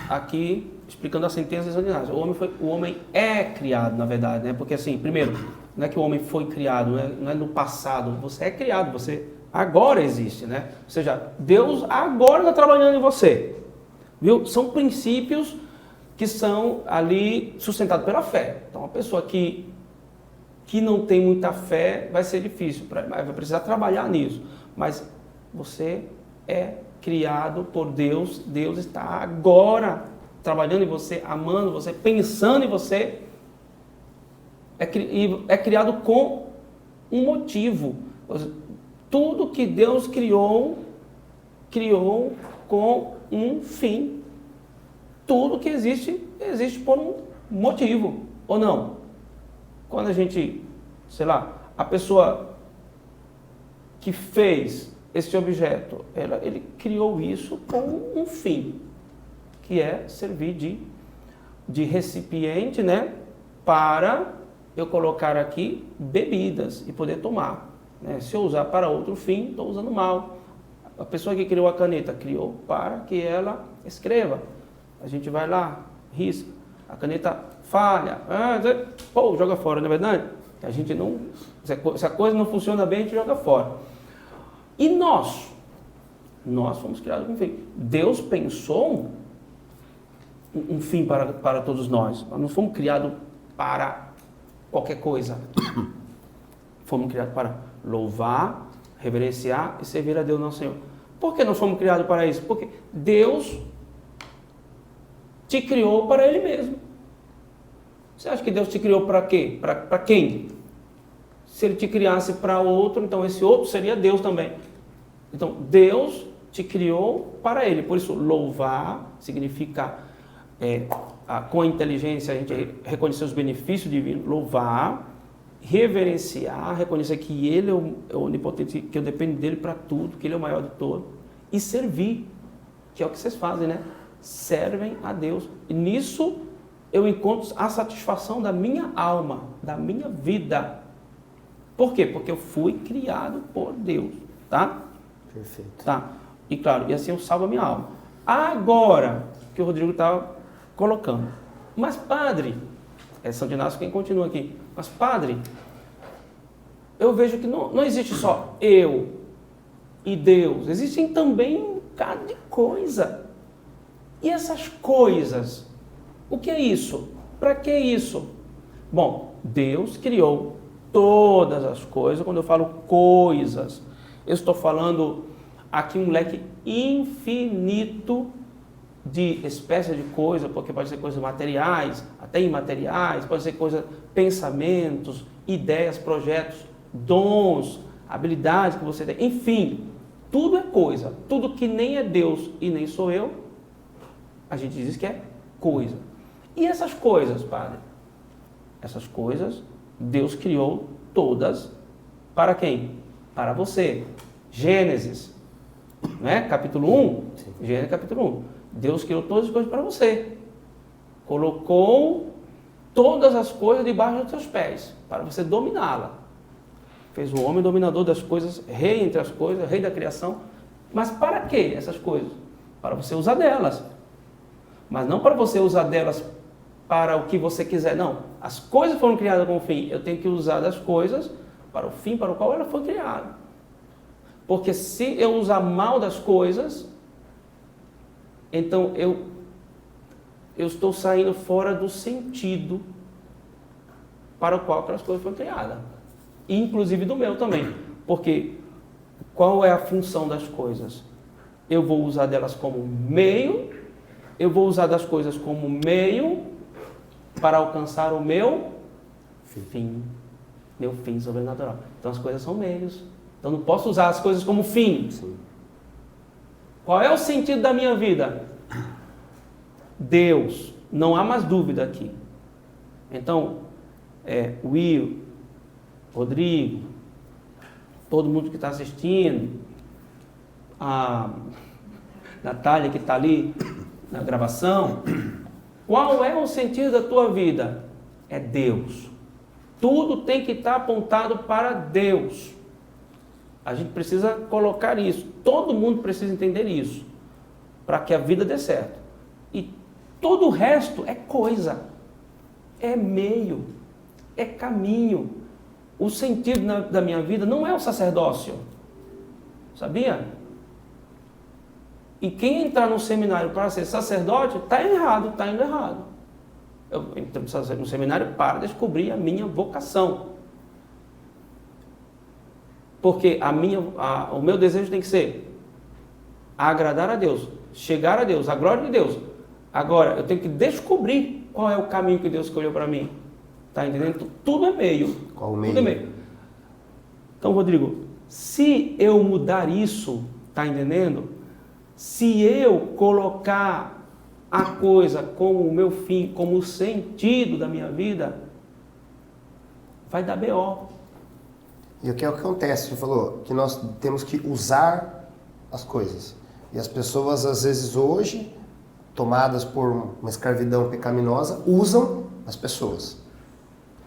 aqui explicando a sentença de Santo Inácio. O homem é criado, na verdade, né? Porque assim, primeiro, não é que o homem foi criado, não é no passado. Você é criado, você agora existe, né? Ou seja, Deus agora está trabalhando em você. Viu? São princípios que são ali sustentados pela fé. Então, uma pessoa que não tem muita fé vai ser difícil, vai precisar trabalhar nisso. Mas você é criado por Deus, Deus está agora trabalhando em você, amando você, pensando em você. É criado com um motivo. Tudo que Deus criou com um fim. Tudo que existe por um motivo, ou não? Quando a gente, a pessoa que fez esse objeto, ele criou isso com um fim, que é servir de recipiente, né, para eu colocar aqui bebidas e poder tomar. Né? Se eu usar para outro fim, estou usando mal. A pessoa que criou a caneta, criou para que ela escreva. A gente vai lá, risca, a caneta falha, joga fora, não é verdade? A gente não, se a coisa não funciona bem, a gente joga fora. E nós fomos criados com um fim. Deus pensou um fim para todos nós. Nós não fomos criados para qualquer coisa. Fomos criados para louvar, reverenciar e servir a Deus nosso Senhor. Por que nós fomos criados para isso? Porque Deus te criou para Ele mesmo. Você acha que Deus te criou para quê? Para quem? Se Ele te criasse para outro, então esse outro seria Deus também. Então, Deus te criou para Ele. Por isso, louvar significa, com a inteligência, a gente reconhecer os benefícios divinos. Louvar, reverenciar, reconhecer que Ele é o onipotente, que eu dependo dEle para tudo, que Ele é o maior de todos. E servir, que é o que vocês fazem, né? Servem a Deus. E nisso eu encontro a satisfação da minha alma, da minha vida. Por quê? Porque eu fui criado por Deus, tá? Perfeito. Tá. E claro, e assim eu salvo a minha alma. Agora, que o Rodrigo estava colocando. Mas padre, Santo Inácio quem continua aqui. Mas padre, eu vejo que não existe só eu e Deus. Existem também um bocado de coisa. E essas coisas? O que é isso? Para que isso? Bom, Deus criou todas as coisas. Quando eu falo coisas, eu estou falando aqui um leque infinito de espécies de coisa, porque pode ser coisas materiais, até imateriais, pode ser coisas, pensamentos, ideias, projetos, dons, habilidades que você tem, enfim, tudo é coisa. Tudo que nem é Deus e nem sou eu, a gente diz que é coisa. E essas coisas, Padre? Essas coisas, Deus criou todas para quem? Para você. Gênesis, né? Capítulo 1. Gênesis capítulo 1. Deus criou todas as coisas para você. Colocou todas as coisas debaixo dos seus pés, para você dominá-la. Fez o homem dominador das coisas, rei entre as coisas, rei da criação. Mas para que essas coisas? Para você usar delas. Mas não para você usar delas para o que você quiser. Não. As coisas foram criadas com o fim. Eu tenho que usar das coisas para o fim para o qual ela foi criada. Porque se eu usar mal das coisas, então eu estou saindo fora do sentido para o qual aquelas coisas foram criadas. Inclusive do meu também. Porque qual é a função das coisas? Eu vou usar delas como meio, eu vou usar das coisas como meio para alcançar o meu fim. Meu fim sobrenatural. Então as coisas são meios. Então não posso usar as coisas como fim. Sim. Qual é o sentido da minha vida? Deus. Não há mais dúvida aqui. Então, Will, Rodrigo, todo mundo que está assistindo, a Natália que está ali na gravação, qual é o sentido da tua vida? É Deus. Tudo tem que estar apontado para Deus. A gente precisa colocar isso. Todo mundo precisa entender isso, para que a vida dê certo. E todo o resto é coisa, é meio, é caminho. O sentido da minha vida não é o sacerdócio, sabia? E quem entrar no seminário para ser sacerdote está errado, está indo errado. Eu entro no seminário para descobrir a minha vocação. Porque o meu desejo tem que ser agradar a Deus, chegar a Deus, a glória de Deus. Agora, eu tenho que descobrir qual é o caminho que Deus escolheu para mim. Está entendendo? Tudo é meio. Qual o meio? Tudo é meio. Então, Rodrigo, se eu mudar isso, está entendendo? Se eu colocar a coisa como o meu fim, como o sentido da minha vida, vai dar B.O. E o que acontece? Você falou que nós temos que usar as coisas. E as pessoas, às vezes, hoje, tomadas por uma escravidão pecaminosa, usam as pessoas.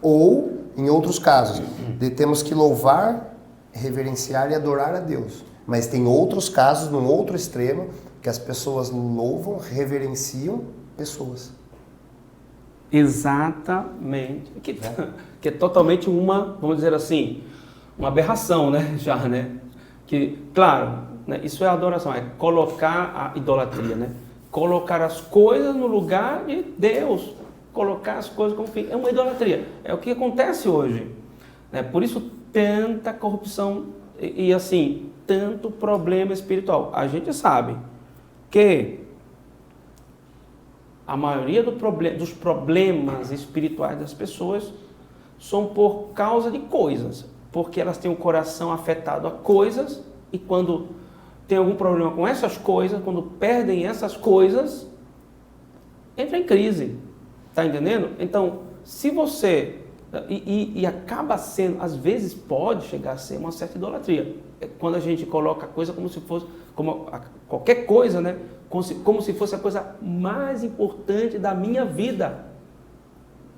Ou, em outros casos, temos que louvar, reverenciar e adorar a Deus. Mas tem outros casos, num outro extremo, que as pessoas louvam, reverenciam pessoas. Exatamente. Que é totalmente uma, vamos dizer assim, uma aberração, né? Já, né? Que, claro, né? Isso é adoração, é colocar a idolatria, né? Colocar as coisas no lugar de Deus. Colocar as coisas como fim. É uma idolatria. É o que acontece hoje. Né? Por isso, tanta corrupção e assim, tanto problema espiritual. A gente sabe que a maioria dos problemas espirituais das pessoas são por causa de coisas. Porque elas têm o coração afetado a coisas e quando tem algum problema com essas coisas, quando perdem essas coisas, entra em crise. Está entendendo? Então, se você... E acaba sendo, às vezes pode chegar a ser uma certa idolatria. É quando a gente coloca a coisa como se fosse, qualquer coisa, né? Como se fosse a coisa mais importante da minha vida.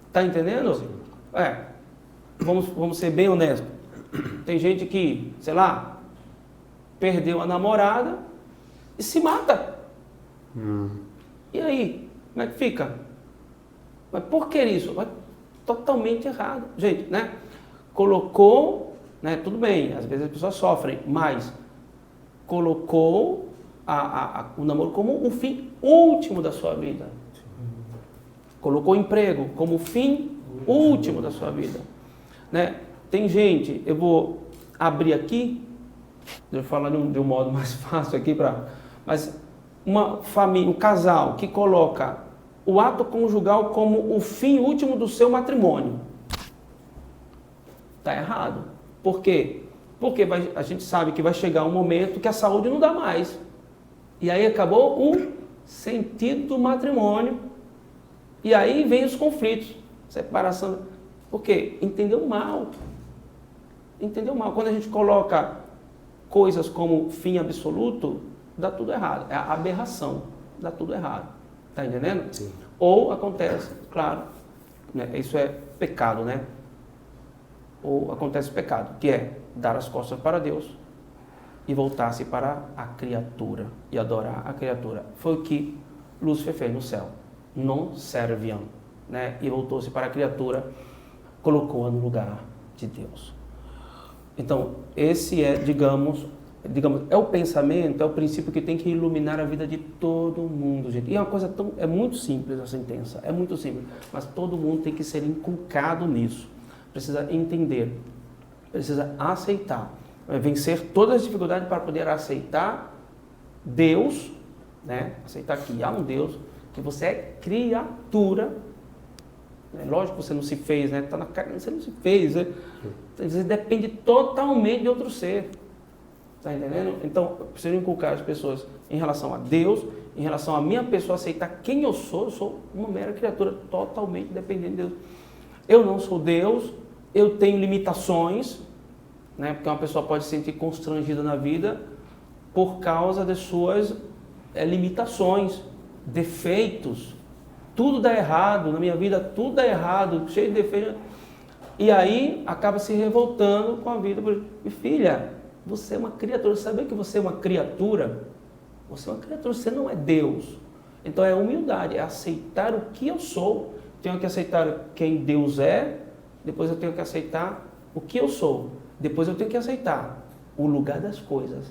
Está entendendo? Sim. Vamos ser bem honestos. Tem gente que, sei lá, perdeu a namorada e se mata. E aí, como é que fica? Mas por que isso? Totalmente errado. Gente, né? Colocou, né? Tudo bem, às vezes as pessoas sofrem, mas colocou o namoro como o fim último da sua vida. Colocou o emprego como o fim último da sua vida. Né? Tem gente, eu vou abrir aqui, deixa eu falar de um modo mais fácil aqui, mas uma família, um casal que coloca o ato conjugal como o fim último do seu matrimônio. Está errado. Por quê? Porque a gente sabe que vai chegar um momento que a saúde não dá mais. E aí acabou o sentido do matrimônio. E aí vem os conflitos, separação. Por quê? Entendeu mal. Entendeu mal. Quando a gente coloca coisas como fim absoluto, dá tudo errado. É a aberração. Dá tudo errado. Está entendendo? Sim. Ou acontece, claro, né, isso é pecado, né? Ou acontece o pecado, que é dar as costas para Deus e voltar-se para a criatura e adorar a criatura. Foi o que Lúcifer fez no céu. Non serviam, né? E voltou-se para a criatura, colocou-a no lugar de Deus. Então, esse é, digamos, é o pensamento, é o princípio que tem que iluminar a vida de todo mundo, gente. E é uma coisa é muito simples a sentença, é muito simples, mas todo mundo tem que ser inculcado nisso. Precisa entender, precisa aceitar, vencer todas as dificuldades para poder aceitar Deus, né? Aceitar que há um Deus, que você é criatura. Lógico que você não se fez, né? Tá na carne, você não se fez, né? Você depende totalmente de outro ser. Está entendendo? Então, eu preciso inculcar as pessoas em relação a Deus, em relação a minha pessoa, aceitar quem eu sou uma mera criatura totalmente dependente de Deus. Eu não sou Deus, eu tenho limitações, né? Porque uma pessoa pode se sentir constrangida na vida por causa das suas limitações, defeitos. Tudo dá errado, na minha vida tudo dá errado, cheio de defeitos. E aí acaba se revoltando com a vida. E filha, você é uma criatura, sabe que você é uma criatura? Você é uma criatura, você não é Deus. Então é humildade, é aceitar o que eu sou. Tenho que aceitar quem Deus é, depois eu tenho que aceitar o que eu sou. Depois eu tenho que aceitar o lugar das coisas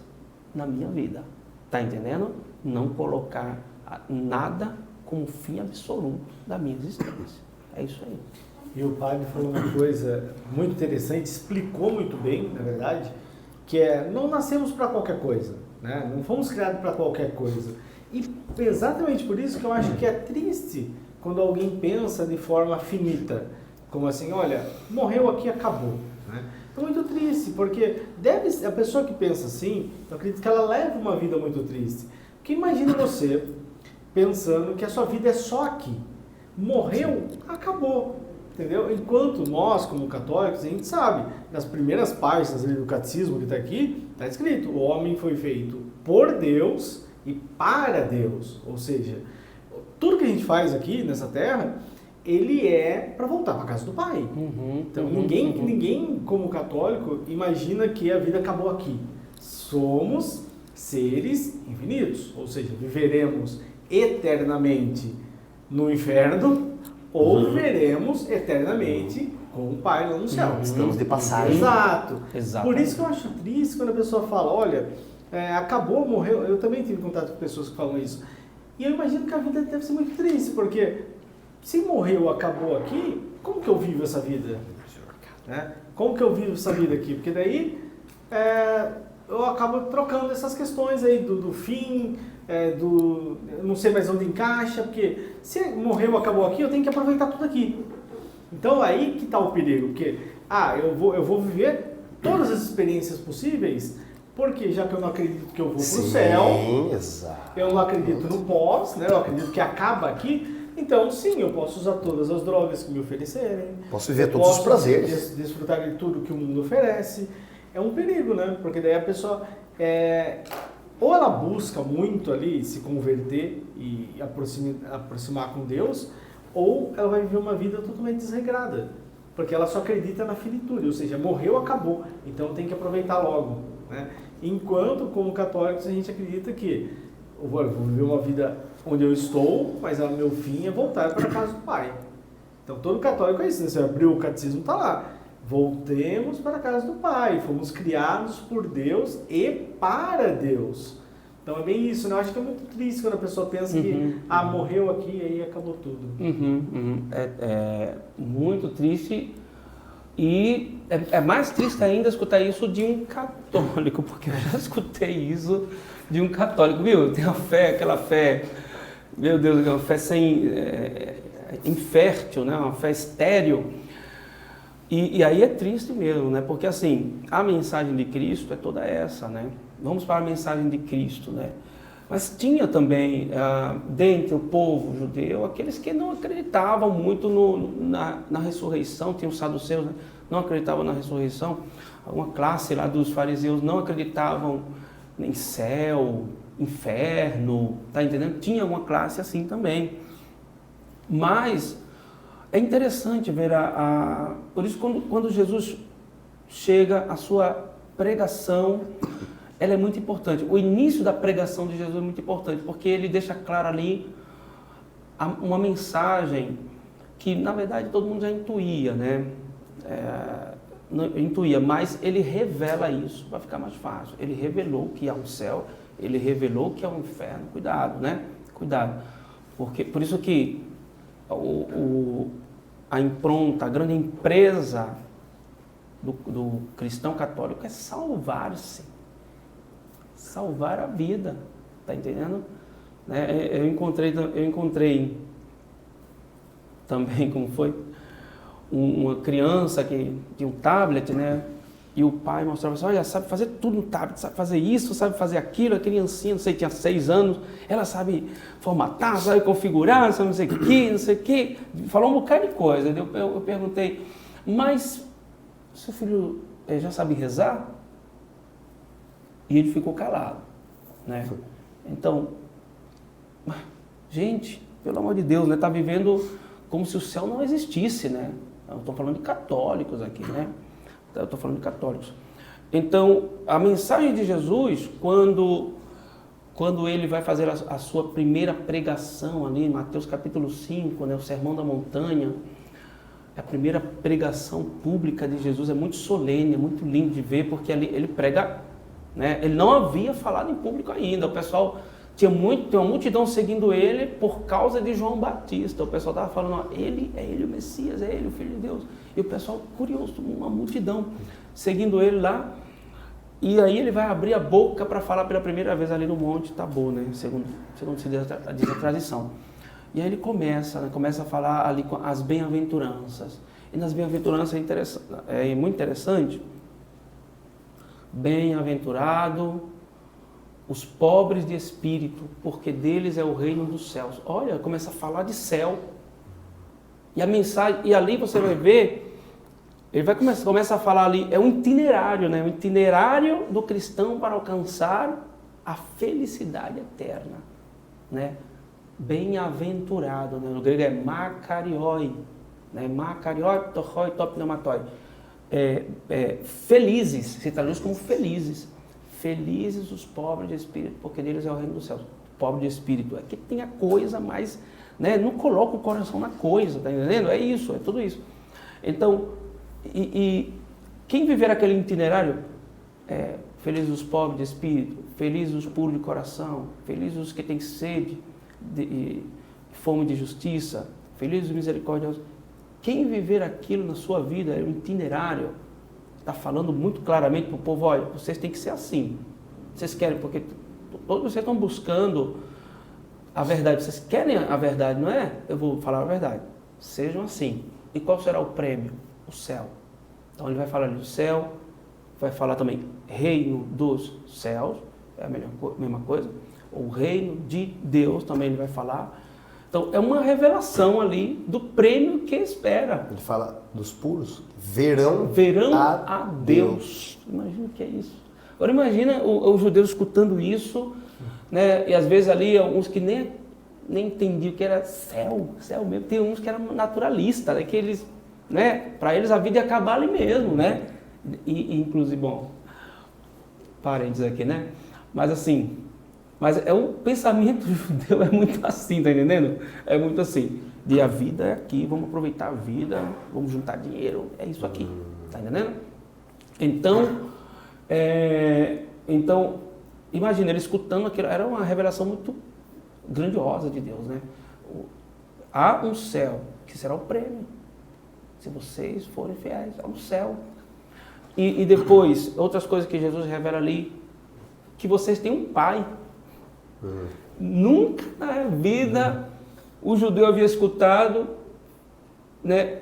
na minha vida. Tá entendendo? Não colocar nada como fim absoluto da minha existência. É isso aí. E o padre falou uma coisa muito interessante, explicou muito bem, na verdade, que é, não nascemos para qualquer coisa, né? Não fomos criados para qualquer coisa. E exatamente por isso que eu acho que é triste quando alguém pensa de forma finita, como assim, olha, morreu aqui, acabou, né? É muito triste, porque a pessoa que pensa assim, eu acredito que ela leva uma vida muito triste. Porque imagina você pensando que a sua vida é só aqui. Morreu, acabou. Entendeu? Enquanto nós, como católicos, a gente sabe, nas primeiras páginas do catecismo que está aqui, está escrito, o homem foi feito por Deus e para Deus. Ou seja, tudo que a gente faz aqui nessa terra, ele é para voltar para a casa do Pai. Então ninguém, como católico, imagina que a vida acabou aqui. Somos seres infinitos, ou seja, viveremos eternamente no inferno, ou viveremos eternamente com o Pai lá no céu. Estamos de passagem. Exato. Exatamente. Por isso que eu acho triste quando a pessoa fala, olha, acabou, morreu. Eu também tive contato com pessoas que falam isso. E eu imagino que a vida deve ser muito triste, porque se morreu, acabou aqui, como que eu vivo essa vida? Né? Como que eu vivo essa vida aqui? Porque daí eu acabo trocando essas questões aí do fim, eu não sei mais onde encaixa, porque se morreu, acabou aqui, eu tenho que aproveitar tudo aqui. Então aí que está o perigo, porque eu vou viver todas as experiências possíveis, porque já que eu não acredito que eu vou para o céu, exato. Eu não acredito no pós, né? Eu acredito que acaba aqui, então sim, eu posso usar todas as drogas que me oferecerem. Posso viver todos os prazeres. Desfrutar de tudo que o mundo oferece. É um perigo, né? Porque daí a pessoa, ou ela busca muito ali se converter e aproximar com Deus, ou ela vai viver uma vida totalmente desregrada. Porque ela só acredita na finitude, ou seja, morreu, acabou. Então tem que aproveitar logo, né? Enquanto, como católicos, a gente acredita que eu vou viver uma vida onde eu estou, mas o meu fim é voltar para a casa do Pai. Então todo católico é isso, né? Você abriu o catecismo, está lá. Voltemos para a casa do Pai. Fomos criados por Deus e para Deus. Então é bem isso, né? Eu acho que é muito triste quando a pessoa pensa que, morreu aqui e aí acabou tudo. É muito triste. E é mais triste ainda escutar isso de um católico, porque eu já escutei isso de um católico, viu? Tem aquela fé, meu Deus, uma fé infértil, né? Uma fé estéril. E aí é triste mesmo, né? Porque assim, a mensagem de Cristo é toda essa, né? Vamos para a mensagem de Cristo, né? Mas tinha também, dentre o povo judeu, aqueles que não acreditavam muito na ressurreição, tinham os saduceus, né? Não acreditavam na ressurreição. Uma classe lá dos fariseus não acreditavam em céu, inferno, tá entendendo? Tinha uma classe assim também. Mas é interessante ver por isso quando Jesus chega, a sua pregação, ela é muito importante. O início da pregação de Jesus é muito importante, porque ele deixa claro ali uma mensagem que, na verdade, todo mundo já intuía, né? Intuía, mas ele revela isso para ficar mais fácil. Ele revelou que há um céu, ele revelou que há um inferno. Cuidado, né? Cuidado. Por isso que a impronta, a grande empresa do cristão católico é salvar-se. Salvar a vida, tá entendendo? Eu encontrei também, como foi, uma criança que tinha um tablet, né? E o pai mostrava assim, olha, sabe fazer tudo no tablet, sabe fazer isso, sabe fazer aquilo, a criancinha, não sei, tinha 6 anos, ela sabe formatar, sabe configurar, sabe não sei o que, falou um bocado de coisa. Eu perguntei, mas seu filho já sabe rezar? E ele ficou calado, né? Então, gente, pelo amor de Deus, né? Tá vivendo como se o céu não existisse, né? Eu estou falando de católicos aqui, né? Eu estou falando de católicos. Então, a mensagem de Jesus, quando ele vai fazer a sua primeira pregação ali, em Mateus capítulo 5, né? O Sermão da Montanha, a primeira pregação pública de Jesus é muito solene, é muito lindo de ver, porque ali ele prega, né? Ele não havia falado em público ainda, o pessoal tinha uma multidão seguindo ele por causa de João Batista. O pessoal estava falando, ele o Messias, é ele o Filho de Deus. E o pessoal curioso, uma multidão seguindo ele lá. E aí ele vai abrir a boca para falar pela primeira vez ali no Monte Tabor, né? Segundo se diz a tradição. E aí ele começa a falar ali com as bem-aventuranças. E nas bem-aventuranças é muito interessante. Bem-aventurado os pobres de espírito, porque deles é o reino dos céus. Olha, começa a falar de céu. E a mensagem, e ali você vai ver, ele vai começa a falar ali, é um itinerário, né? Um itinerário do cristão para alcançar a felicidade eterna, né? Bem-aventurado, né? No grego é makarioi, né? Makarioi, tochoi, topneumatoi. Felizes, se traduz como felizes. Felizes os pobres de espírito, porque deles é o reino dos céus. Pobre de espírito, é que tem a coisa mais, né? Não coloca o coração na coisa, tá entendendo? É isso, é tudo isso. Então, e quem viver aquele itinerário, felizes os pobres de espírito, felizes os puros de coração, felizes os que têm sede e fome de justiça, felizes os misericordiosos. Quem viver aquilo na sua vida é um itinerário. Está falando muito claramente para o povo, olha, vocês têm que ser assim. Vocês querem, porque todos vocês estão buscando a verdade. Vocês querem a verdade, não é? Eu vou falar a verdade. Sejam assim. E qual será o prêmio? O céu. Então ele vai falar ali do céu, vai falar também reino dos céus, é a mesma coisa. O reino de Deus também ele vai falar. Então, é uma revelação ali do prêmio que espera. Ele fala dos puros, verão a Deus. Imagina o que é isso. Agora, imagina os judeus escutando isso, né? E às vezes ali, alguns que nem entendiam o que era céu mesmo. Tem uns que eram naturalistas, né? Que eles, né? Para eles a vida ia acabar ali mesmo, né? E inclusive, bom, parênteses aqui, né? Mas assim... Mas o pensamento judeu é muito assim, tá entendendo? É muito assim, de a vida é aqui, vamos aproveitar a vida, vamos juntar dinheiro, é isso aqui, tá entendendo? Então Imagina, ele escutando aquilo, era uma revelação muito grandiosa de Deus, né? Há um céu, que será o prêmio. Se vocês forem fiéis, há um céu. E depois, outras coisas que Jesus revela ali, que vocês têm um pai. Nunca na vida o judeu havia escutado, né,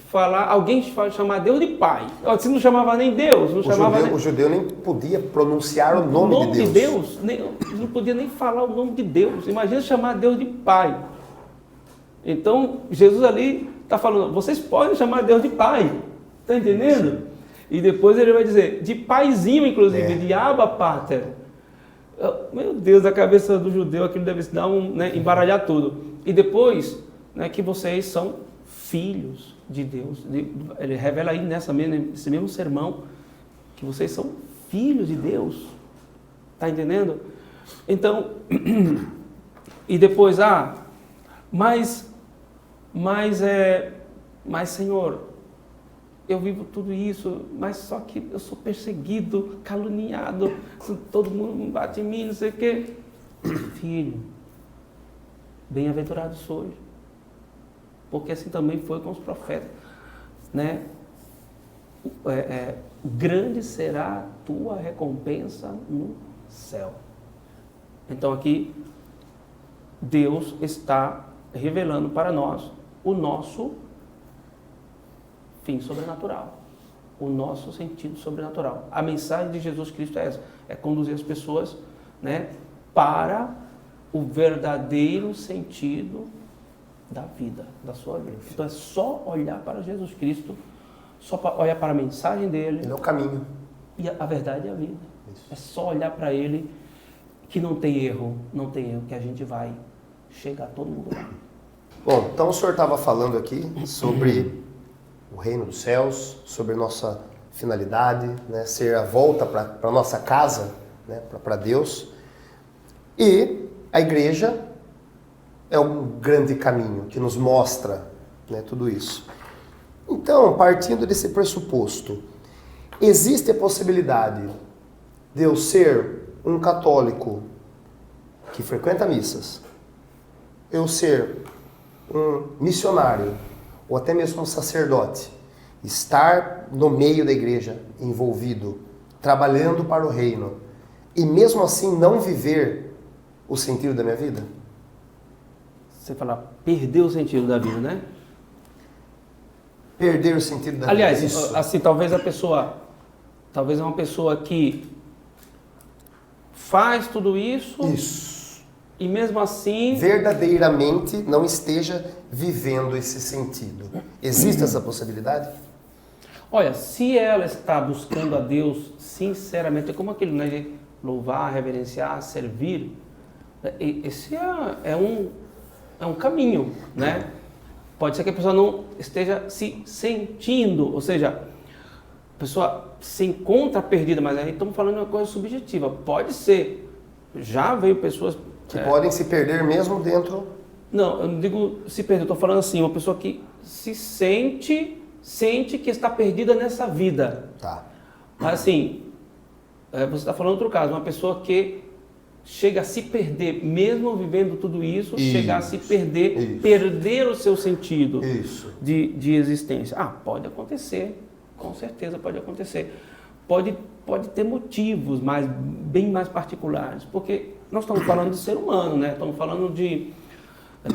falar, alguém chamar Deus de pai. Se não chamava nem Deus, não chamava o judeu nem podia pronunciar o nome de Deus. Não podia nem falar o nome de Deus. Imagina chamar Deus de pai. Então, Jesus ali está falando, vocês podem chamar Deus de pai. Está entendendo? E depois ele vai dizer, de paizinho, inclusive, de Abba Pater. Meu Deus, a cabeça do judeu, aquilo deve se dar embaralhar tudo. E depois, né, que vocês são filhos de Deus. Ele revela aí nesse mesmo sermão que vocês são filhos de Deus. Está entendendo? Então, e depois, mas Senhor, eu vivo tudo isso, mas só que eu sou perseguido, caluniado, todo mundo bate em mim, não sei o quê. Filho, bem-aventurado sois, porque assim também foi com os profetas, né? Grande será a tua recompensa no céu. Então aqui, Deus está revelando para nós o nosso fim sobrenatural, o nosso sentido sobrenatural. A mensagem de Jesus Cristo é essa, é conduzir as pessoas, né, para o verdadeiro sentido da vida, da sua vida. Então é só olhar para Jesus Cristo, só olhar para a mensagem dele. Ele é o caminho. E a verdade é a vida. Isso. É só olhar para ele que não tem erro, que a gente vai chegar todo mundo lá. Bom, então o senhor estava falando aqui sobre o reino dos céus, sobre nossa finalidade, né, ser a volta para a nossa casa, né, para Deus. E a igreja é um grande caminho que nos mostra, né, tudo isso. Então, partindo desse pressuposto, existe a possibilidade de eu ser um católico que frequenta missas, eu ser um missionário, ou até mesmo um sacerdote, estar no meio da igreja, envolvido, trabalhando para o reino, e mesmo assim não viver o sentido da minha vida? Você fala, perder o sentido da vida, né? Perder o sentido da vida. Aliás, assim, talvez é uma pessoa que faz tudo isso. E mesmo assim, verdadeiramente não esteja vivendo esse sentido. Existe essa possibilidade? Olha, se ela está buscando a Deus sinceramente, é como aquele, né, de louvar, reverenciar, servir, esse é um caminho, né? Pode ser que a pessoa não esteja se sentindo, ou seja, a pessoa se encontra perdida, mas aí estamos falando de uma coisa subjetiva. Pode ser, já veio pessoas que podem se perder mesmo dentro... Não, eu não digo se perder, eu estou falando assim, uma pessoa que se sente que está perdida nessa vida. Tá. Mas assim, você está falando outro caso, uma pessoa que chega a se perder, mesmo vivendo tudo isso, chegar a se perder, perder o seu sentido de existência. Pode acontecer, com certeza pode acontecer. Pode ter motivos bem mais particulares, porque nós estamos falando de ser humano, né? Estamos falando de...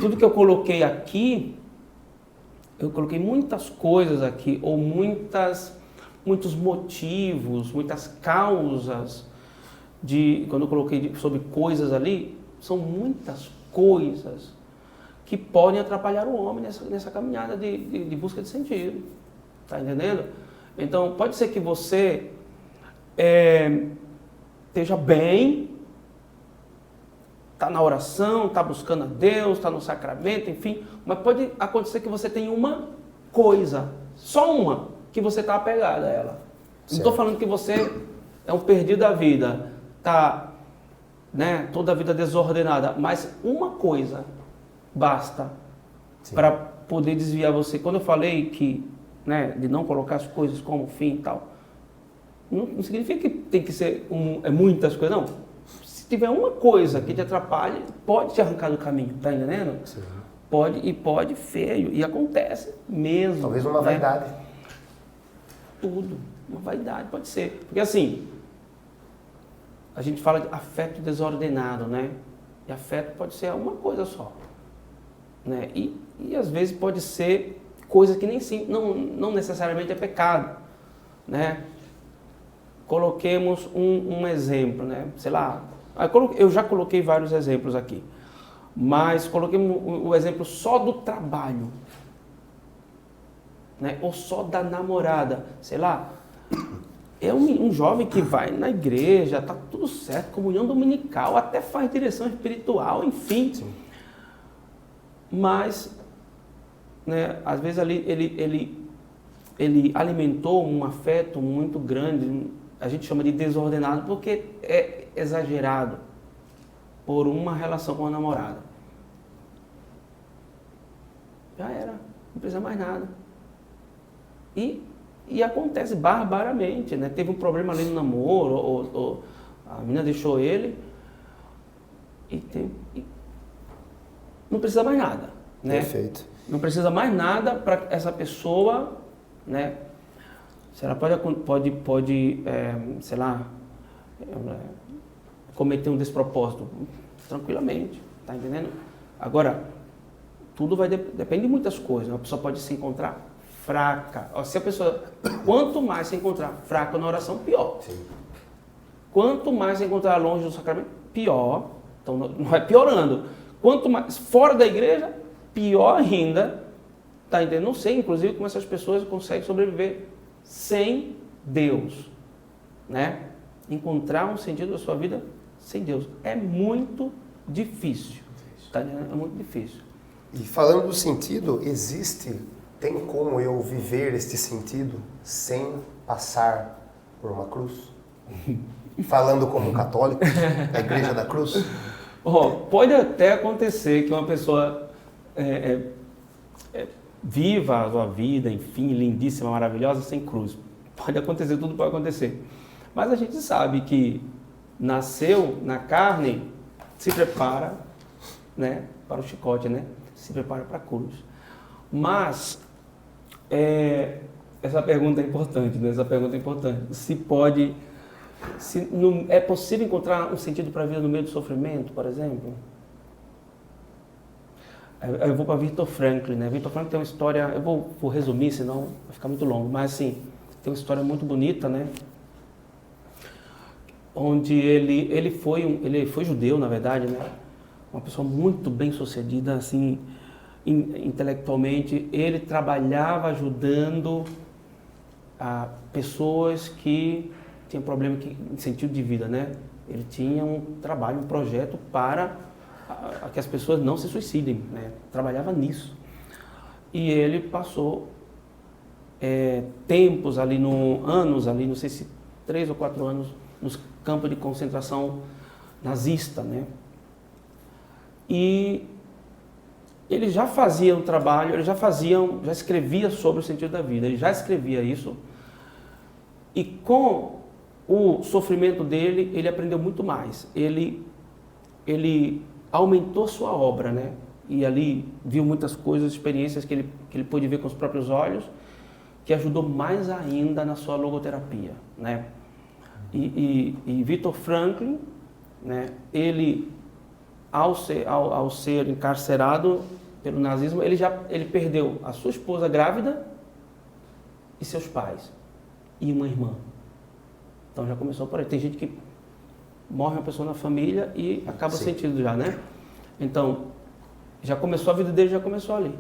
Tudo que eu coloquei aqui, eu coloquei muitas coisas aqui, ou muitos motivos, muitas causas, quando eu coloquei sobre coisas ali, são muitas coisas que podem atrapalhar o homem nessa caminhada de busca de sentido. Está entendendo? Então, pode ser que você esteja bem, está na oração, está buscando a Deus, está no sacramento, enfim, mas pode acontecer que você tenha uma coisa, só uma, que você está apegado a ela. Certo. Não estou falando que você é um perdido da vida, está, né, toda a vida desordenada, mas uma coisa basta para poder desviar você. Quando eu falei que, né, de não colocar as coisas como fim e tal, não significa que tem que ser muitas coisas, não. tiver uma coisa que te atrapalhe, pode te arrancar do caminho, tá entendendo? Sim. Pode feio, e acontece mesmo. Talvez uma né? vaidade. Tudo, uma vaidade, pode ser. Porque assim, a gente fala de afeto desordenado, né? E afeto pode ser uma coisa só. Né? E às vezes pode ser coisa que nem não necessariamente é pecado. Né? Coloquemos um exemplo, né? Sei lá, eu já coloquei vários exemplos aqui, mas coloquemos o exemplo só do trabalho, né? Ou só da namorada, sei lá. É um jovem que vai na igreja, tá tudo certo, comunhão dominical, até faz direção espiritual, enfim. Sim. Mas, né, às vezes ali ele alimentou um afeto muito grande, a gente chama de desordenado porque é exagerado por uma relação com a namorada. Já era, não precisa mais nada. E acontece barbaramente, né? Teve um problema ali no namoro, ou a menina deixou ele e não precisa mais nada, né? Perfeito. Não precisa mais nada para essa pessoa, né? Se ela pode sei lá, cometer um despropósito tranquilamente, tá entendendo? Agora, tudo depende de muitas coisas. Uma pessoa pode se encontrar fraca. Se a pessoa, quanto mais se encontrar fraca na oração, pior. Sim. Quanto mais se encontrar longe do sacramento, pior. Então não vai piorando. Quanto mais fora da igreja, pior ainda. Tá entendendo? Não sei, inclusive, como essas pessoas conseguem sobreviver sem Deus, né? Encontrar um sentido da sua vida sem Deus é muito difícil. Tá entendendo? É muito difícil. E falando do sentido, tem como eu viver este sentido sem passar por uma cruz? Falando como católico, da Igreja da Cruz? Pode até acontecer que uma pessoa viva a sua vida, enfim, lindíssima, maravilhosa, sem cruz. Pode acontecer, tudo pode acontecer. Mas a gente sabe que nasceu na carne, se prepara, né, para o chicote, né? Se prepara para a cruz. Mas essa pergunta é importante, né? Essa pergunta é importante. É possível encontrar um sentido para a vida no meio do sofrimento, por exemplo? Eu vou para Viktor Frankl, né? Viktor Frankl tem uma história, eu vou resumir, senão vai ficar muito longo, mas assim, tem uma história muito bonita, né? Onde ele foi judeu, na verdade, né? Uma pessoa muito bem sucedida, assim, intelectualmente. Ele trabalhava ajudando pessoas que tinham problema em sentido de vida, né? Ele tinha um trabalho, um projeto para que as pessoas não se suicidem, né? Trabalhava nisso. E ele passou tempos ali, anos ali, não sei se 3 ou 4 anos, nos campos de concentração nazista, né? E ele já fazia um trabalho, já escrevia sobre o sentido da vida, ele já escrevia isso. E com o sofrimento dele, ele aprendeu muito mais. Ele aumentou sua obra, né? E ali viu muitas coisas, experiências que ele pôde ver com os próprios olhos, que ajudou mais ainda na sua logoterapia, né? E Viktor Frankl, né? Ele, ao ser encarcerado pelo nazismo, ele perdeu a sua esposa grávida e seus pais e uma irmã. Então já começou por aí. Tem gente que morre uma pessoa na família e acaba sentindo já, né? Então, já começou a vida dele, já começou ali.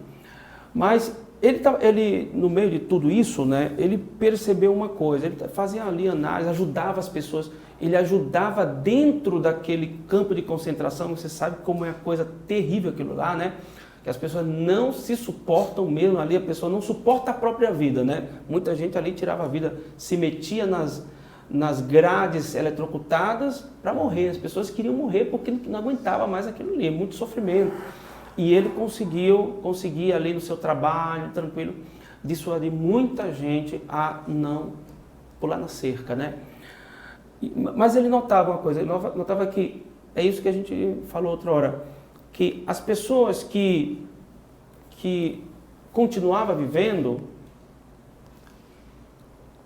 Mas ele no meio de tudo isso, né, ele percebeu uma coisa, ele fazia ali análise, ajudava as pessoas, ele ajudava dentro daquele campo de concentração. Você sabe como é a coisa terrível aquilo lá, né? Que as pessoas não se suportam mesmo ali, a pessoa não suporta a própria vida, né? Muita gente ali tirava a vida, se metia nas grades eletrocutadas para morrer. As pessoas queriam morrer porque não aguentava mais aquilo ali, muito sofrimento. E ele conseguia ali no seu trabalho, tranquilo, dissuadir muita gente a não pular na cerca, né? Mas ele notava uma coisa, ele notava que é isso que a gente falou outra hora, que as pessoas que continuavam vivendo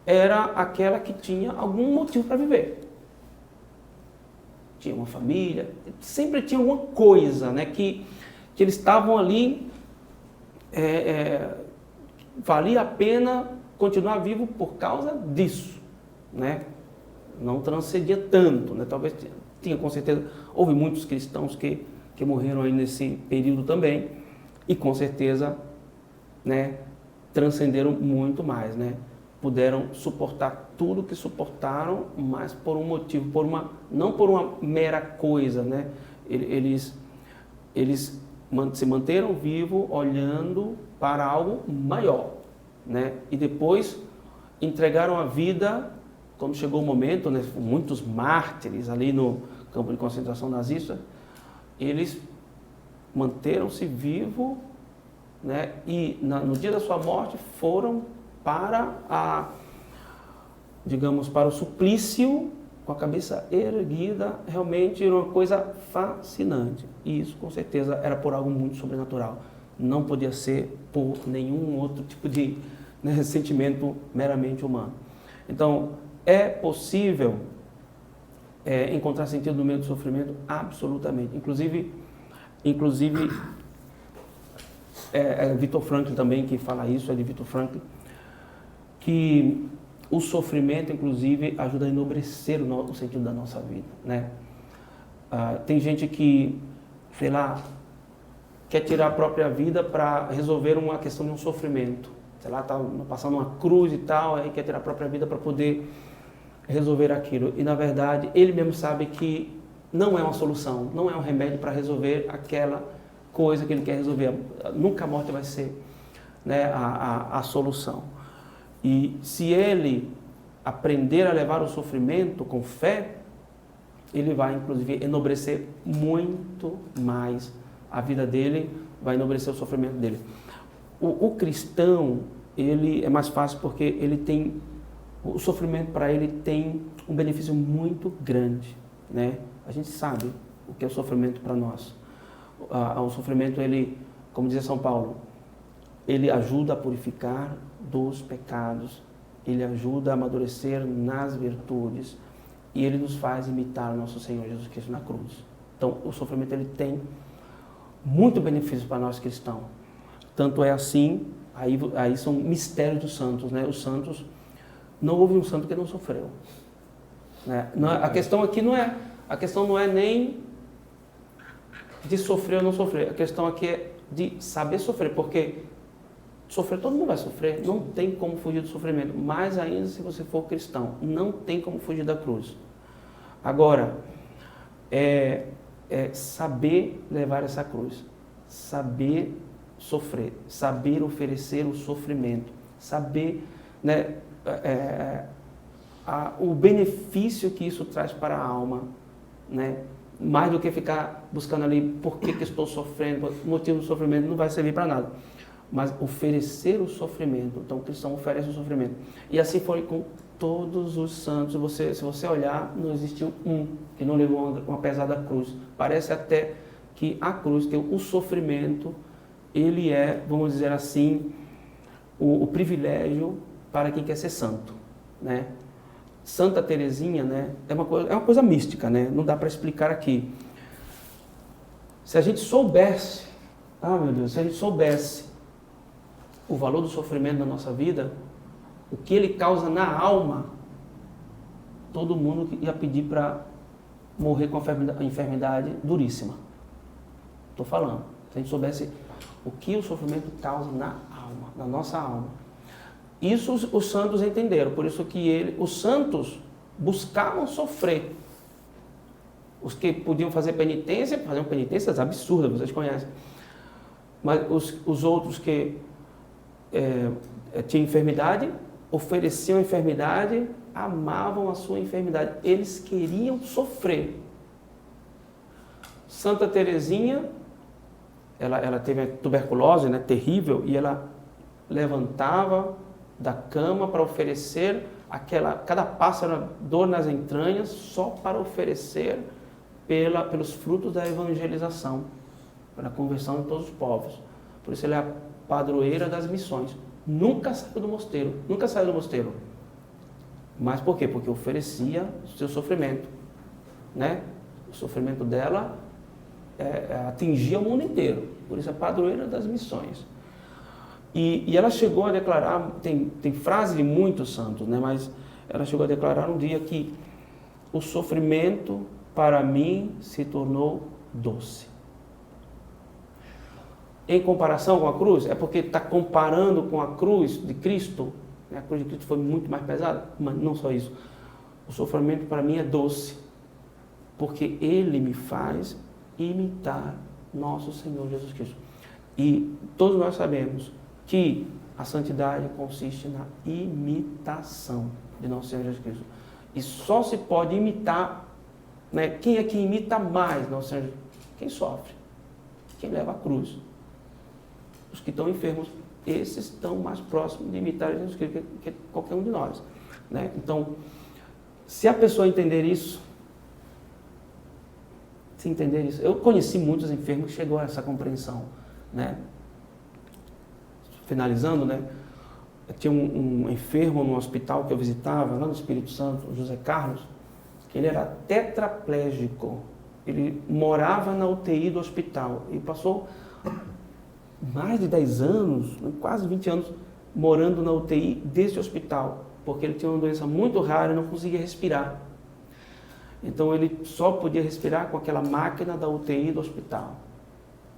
era aquela que tinha algum motivo para viver. Tinha uma família, sempre tinha alguma coisa, né, que eles estavam ali, valia a pena continuar vivo por causa disso, né? Não transcendia tanto, né? Talvez tinha, com certeza, houve muitos cristãos que morreram aí nesse período também, e com certeza, né, transcenderam muito mais, né? Puderam suportar tudo que suportaram, mas por um motivo, não por uma mera coisa, né? Eles se manteram vivos olhando para algo maior, né? E depois entregaram a vida, quando chegou o momento, né? Muitos mártires ali no campo de concentração nazista, eles manteram-se vivos, né? E no dia da sua morte foram para para o suplício com a cabeça erguida. Realmente era uma coisa fascinante. E isso, com certeza, era por algo muito sobrenatural. Não podia ser por nenhum outro tipo de, né, sentimento meramente humano. Então, é possível encontrar sentido no meio do sofrimento? Absolutamente. Inclusive Viktor Frankl também que fala isso, é de Viktor Frankl, que o sofrimento, inclusive, ajuda a enobrecer o sentido da nossa vida, né? Tem gente que, sei lá, quer tirar a própria vida para resolver uma questão de um sofrimento. Sei lá, está passando uma cruz e tal, aí quer tirar a própria vida para poder resolver aquilo. E, na verdade, ele mesmo sabe que não é uma solução, não é um remédio para resolver aquela coisa que ele quer resolver. Nunca a morte vai ser, né, a solução. E se ele aprender a levar o sofrimento com fé, ele vai, inclusive, enobrecer muito mais a vida dele, vai enobrecer o sofrimento dele. O cristão, ele é mais fácil porque ele tem, o sofrimento para ele tem um benefício muito grande, né? A gente sabe o que é o sofrimento para nós. O sofrimento, ele, como dizia São Paulo, ele ajuda a purificar dos pecados, ele ajuda a amadurecer nas virtudes e ele nos faz imitar o nosso Senhor Jesus Cristo na cruz. Então, o sofrimento, ele tem muito benefício para nós cristãos. Tanto é assim, aí são mistérios dos santos, né? Os santos, não houve um santo que não sofreu, né? A questão aqui não é nem de sofrer ou não sofrer, a questão aqui é de saber sofrer, porque sofrer, todo mundo vai sofrer, não tem como fugir do sofrimento, mais ainda se você for cristão, não tem como fugir da cruz. Agora, saber levar essa cruz, saber sofrer, saber oferecer o sofrimento, saber, né, o benefício que isso traz para a alma, né? Mais do que ficar buscando ali por que estou sofrendo, o motivo do sofrimento não vai servir para nada. Mas oferecer o sofrimento, então o cristão oferece o sofrimento. E assim foi com todos os santos. Se você olhar, não existiu um que não levou uma pesada cruz. Parece até que a cruz, que o sofrimento, ele é, vamos dizer assim, o privilégio para quem quer ser santo, né? Santa Teresinha, né, é uma coisa mística, né? Não dá para explicar aqui. Se a gente soubesse, se a gente soubesse o valor do sofrimento na nossa vida, o que ele causa na alma, todo mundo ia pedir para morrer com a enfermidade duríssima. Estou falando. Se a gente soubesse o que o sofrimento causa na alma, na nossa alma. Isso os santos entenderam, por isso que os santos buscavam sofrer. Os que podiam fazer penitência, faziam penitências absurdas, vocês conhecem. Mas os outros que tinham enfermidade, ofereciam enfermidade, amavam a sua enfermidade. Eles queriam sofrer. Santa Teresinha, ela teve a tuberculose, né, terrível, e ela levantava da cama para oferecer cada passo era dor nas entranhas, só para oferecer pelos frutos da evangelização, pela conversão de todos os povos. Por isso ele é a padroeira das missões. Nunca saiu do mosteiro. Mas por quê? Porque oferecia o seu sofrimento, né? O sofrimento dela atingia o mundo inteiro. Por isso é a padroeira das missões. E ela chegou a declarar, tem frase de muitos santos, né? Mas ela chegou a declarar um dia que o sofrimento para mim se tornou doce. Em comparação com a cruz, é porque está comparando com a cruz de Cristo. A cruz de Cristo foi muito mais pesada, mas não só isso. O sofrimento para mim é doce, porque Ele me faz imitar nosso Senhor Jesus Cristo. E todos nós sabemos que a santidade consiste na imitação de nosso Senhor Jesus Cristo. E só se pode imitar, né? Quem é que imita mais nosso Senhor Jesus Cristo? Quem sofre, quem leva a cruz. Os que estão enfermos, esses estão mais próximos de imitar Jesus Cristo que qualquer um de nós, né? Então, se a pessoa entender isso, eu conheci muitos enfermos que chegou a essa compreensão, né? Finalizando, né? Eu tinha um enfermo no hospital que eu visitava, lá no Espírito Santo, o José Carlos, que ele era tetraplégico. Ele morava na UTI do hospital e passou mais de 10 anos, quase 20 anos, morando na UTI desse hospital, porque ele tinha uma doença muito rara e não conseguia respirar. Então ele só podia respirar com aquela máquina da UTI do hospital.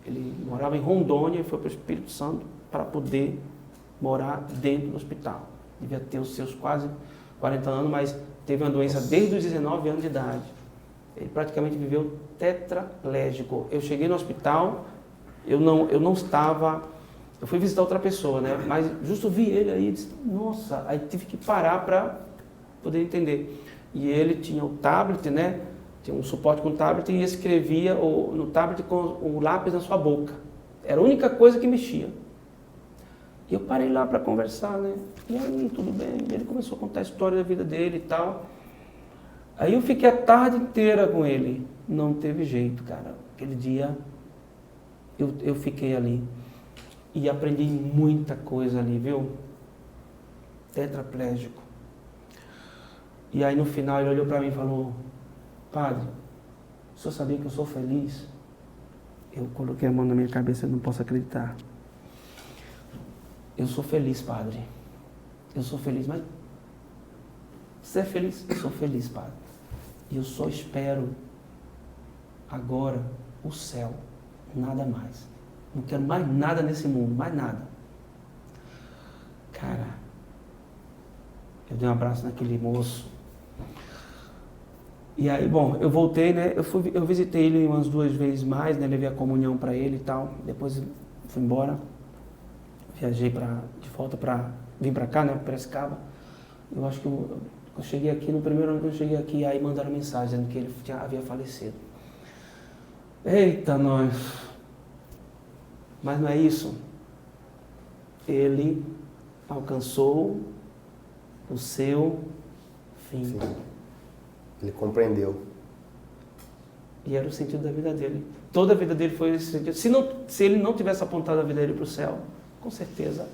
Ele morava em Rondônia e foi para o Espírito Santo para poder morar dentro do hospital. Devia ter os seus quase 40 anos, mas teve uma doença desde os 19 anos de idade. Ele praticamente viveu tetraplégico. Eu cheguei no hospital, eu não estava... Eu fui visitar outra pessoa, né? Mas justo vi ele aí e disse, nossa, aí tive que parar para poder entender. E ele tinha o tablet, né? Tinha um suporte com o tablet e escrevia no tablet com o lápis na sua boca. Era a única coisa que mexia. E eu parei lá para conversar, né? E aí, tudo bem? E ele começou a contar a história da vida dele e tal. Aí eu fiquei a tarde inteira com ele. Não teve jeito, cara. Aquele dia eu fiquei ali. E aprendi muita coisa ali, viu? Tetraplégico. E aí no final ele olhou para mim e falou, padre, o senhor sabia que eu sou feliz? Eu coloquei a mão na minha cabeça e não posso acreditar. Eu sou feliz, padre. Eu sou feliz, mas você é feliz? Eu sou feliz, padre. E eu só espero agora o céu, nada mais. Não quero mais nada nesse mundo, mais nada. Cara, eu dei um abraço naquele moço. E aí, bom, eu voltei, né? Eu visitei ele umas 2 vezes mais, né? Levei a comunhão para ele e tal. Depois fui embora. Viajei de volta vim para cá, né? Para Piracicaba. Eu acho que eu cheguei aqui, no primeiro ano que eu cheguei aqui, aí mandaram mensagem dizendo que ele havia falecido. Eita, nós! Mas não é isso. Ele alcançou o seu fim. Sim. Ele compreendeu. E era o sentido da vida dele. Toda a vida dele foi esse sentido. Se ele não tivesse apontado a vida dele para o céu, com certeza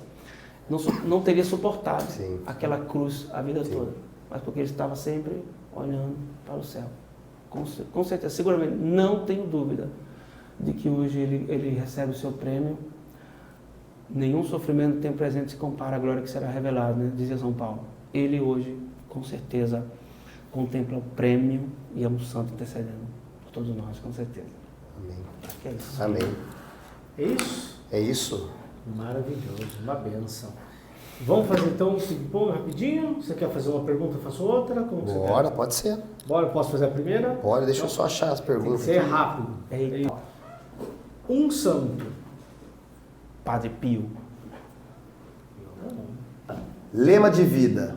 não teria suportado aquela cruz a vida toda. Mas porque ele estava sempre olhando para o céu. Com certeza, seguramente, não tenho dúvida de que hoje ele recebe o seu prêmio. Nenhum sofrimento tem presente se compara à glória que será revelada, né? Dizia São Paulo. Ele hoje, com certeza, contempla o prêmio e é um santo intercedendo por todos nós, com certeza. Amém. Acho que é isso. Amém. É isso? É isso? Maravilhoso, uma bênção. Vamos fazer então um ping-pong rapidinho? Você quer fazer uma pergunta, eu faço outra? Como você Bora, quer? pode ser. Bora, posso fazer a primeira? Bora, deixa eu só achar as perguntas. Tem que ser rápido. Eita. Um santo. Padre Pio. Lema de vida.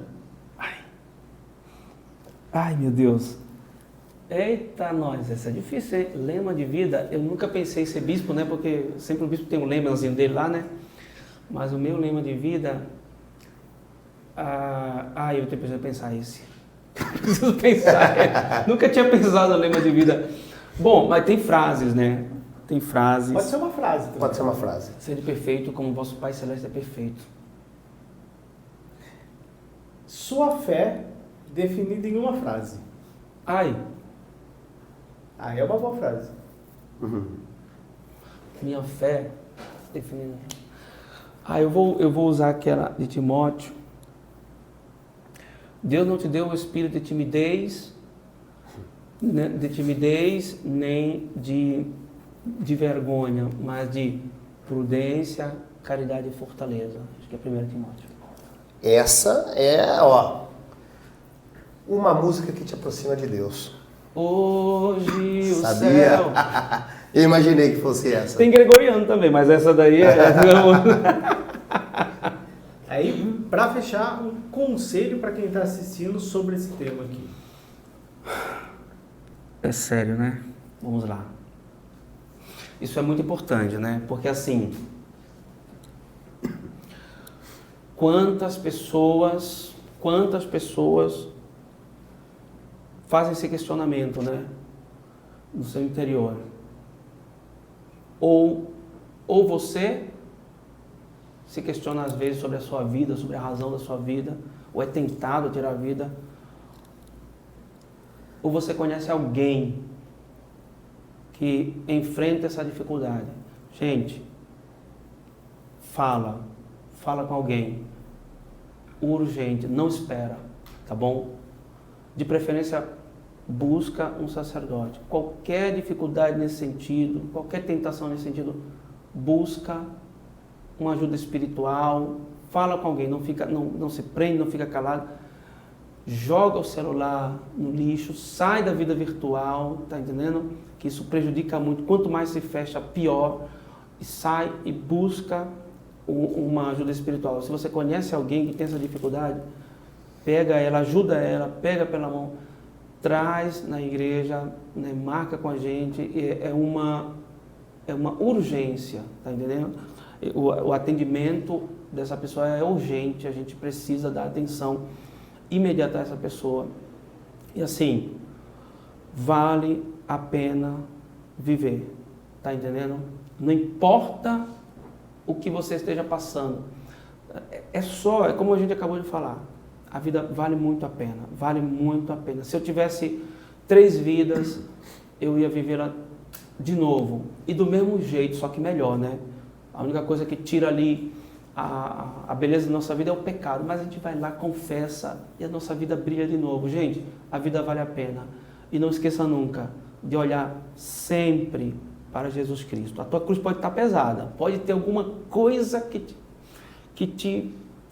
Ai, meu Deus. Eita, nós, essa é difícil, hein? Lema de vida, eu nunca pensei em ser bispo, né? Porque sempre o bispo tem um lemazinho dele lá, né? Mas o meu lema de vida... eu preciso pensar esse. Preciso pensar. Nunca tinha pensado no lema de vida. Bom, mas tem frases, né? Tem frases. Pode ser uma frase também. Pode ser uma frase. Sede perfeito como vosso Pai Celeste é perfeito. Sua fé definida em uma frase. Ai, Aí é uma boa frase. minha fé definida. Eu vou usar aquela de Timóteo. Deus não te deu o espírito de timidez, nem de vergonha, mas de prudência, caridade e fortaleza. Acho que é 1 Timóteo. Essa é, ó, uma música que te aproxima de Deus. Hoje o Sabia? céu... Eu imaginei que fosse essa. Tem gregoriano também, mas essa daí é... Aí, para fechar, um conselho para quem está assistindo sobre esse tema aqui. É sério, né? Vamos lá. Isso é muito importante, né? Porque assim, quantas pessoas fazem esse questionamento, né? No seu interior. Ou você se questiona às vezes sobre a sua vida, sobre a razão da sua vida, ou é tentado a tirar a vida, ou você conhece alguém que enfrenta essa dificuldade. Gente, fala com alguém, urgente, não espera, tá bom? De preferência, busca um sacerdote. Qualquer dificuldade nesse sentido, qualquer tentação nesse sentido, busca uma ajuda espiritual, fala com alguém, não se prende, não fica calado, joga o celular no lixo, sai da vida virtual, tá entendendo? Que isso prejudica muito, quanto mais se fecha, pior, e sai e busca uma ajuda espiritual. Se você conhece alguém que tem essa dificuldade, pega ela, ajuda ela, pega pela mão, traz na igreja, né, marca com a gente, é uma urgência, tá entendendo? O atendimento dessa pessoa é urgente, a gente precisa dar atenção imediata a essa pessoa. E assim, vale a pena viver, tá entendendo? Não importa o que você esteja passando, é como a gente acabou de falar, a vida vale muito a pena, vale muito a pena. Se eu tivesse 3 vidas, eu ia vivê-la de novo, e do mesmo jeito, só que melhor, né? A única coisa que tira ali a beleza da nossa vida é o pecado, mas a gente vai lá, confessa, e a nossa vida brilha de novo. Gente, a vida vale a pena. E não esqueça nunca de olhar sempre para Jesus Cristo. A tua cruz pode estar pesada, pode ter alguma coisa que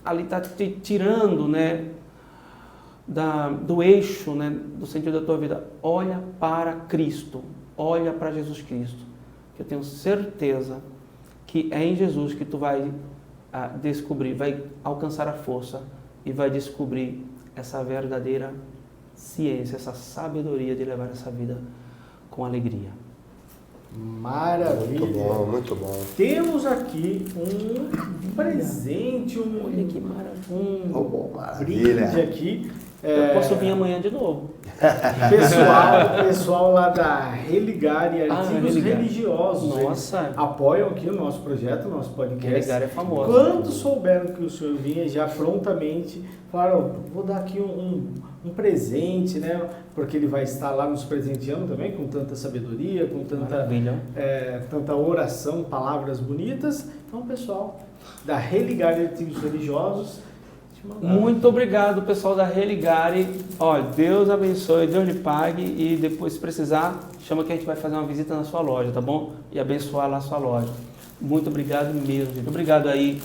ali está te tirando, né, do eixo, né, do sentido da tua vida. Olha para Cristo, olha para Jesus Cristo, que eu tenho certeza que é em Jesus que tu vai descobrir, vai alcançar a força e vai descobrir essa verdadeira ciência, essa sabedoria de levar essa vida com alegria. Maravilha! Muito bom, muito bom. Temos aqui um presente, Olha que maravilha. Maravilha. brinde aqui. Eu posso vir amanhã de novo. Pessoal lá da Religare, Artigos Religare. Religiosos. Nossa. Eles apoiam aqui o nosso projeto, o nosso podcast. Religare é famosa. Quando souberam que o senhor vinha, já prontamente falaram, vou dar aqui um presente, né? Porque ele vai estar lá nos presenteando também, com tanta sabedoria, com tanta oração, palavras bonitas. Então, pessoal da Religare, Artigos Religiosos, Muito obrigado, pessoal da Religare. Olha, Deus abençoe, Deus lhe pague, e depois, se precisar, chama que a gente vai fazer uma visita na sua loja, tá bom? E abençoar lá a sua loja. Muito obrigado mesmo, gente. Obrigado aí.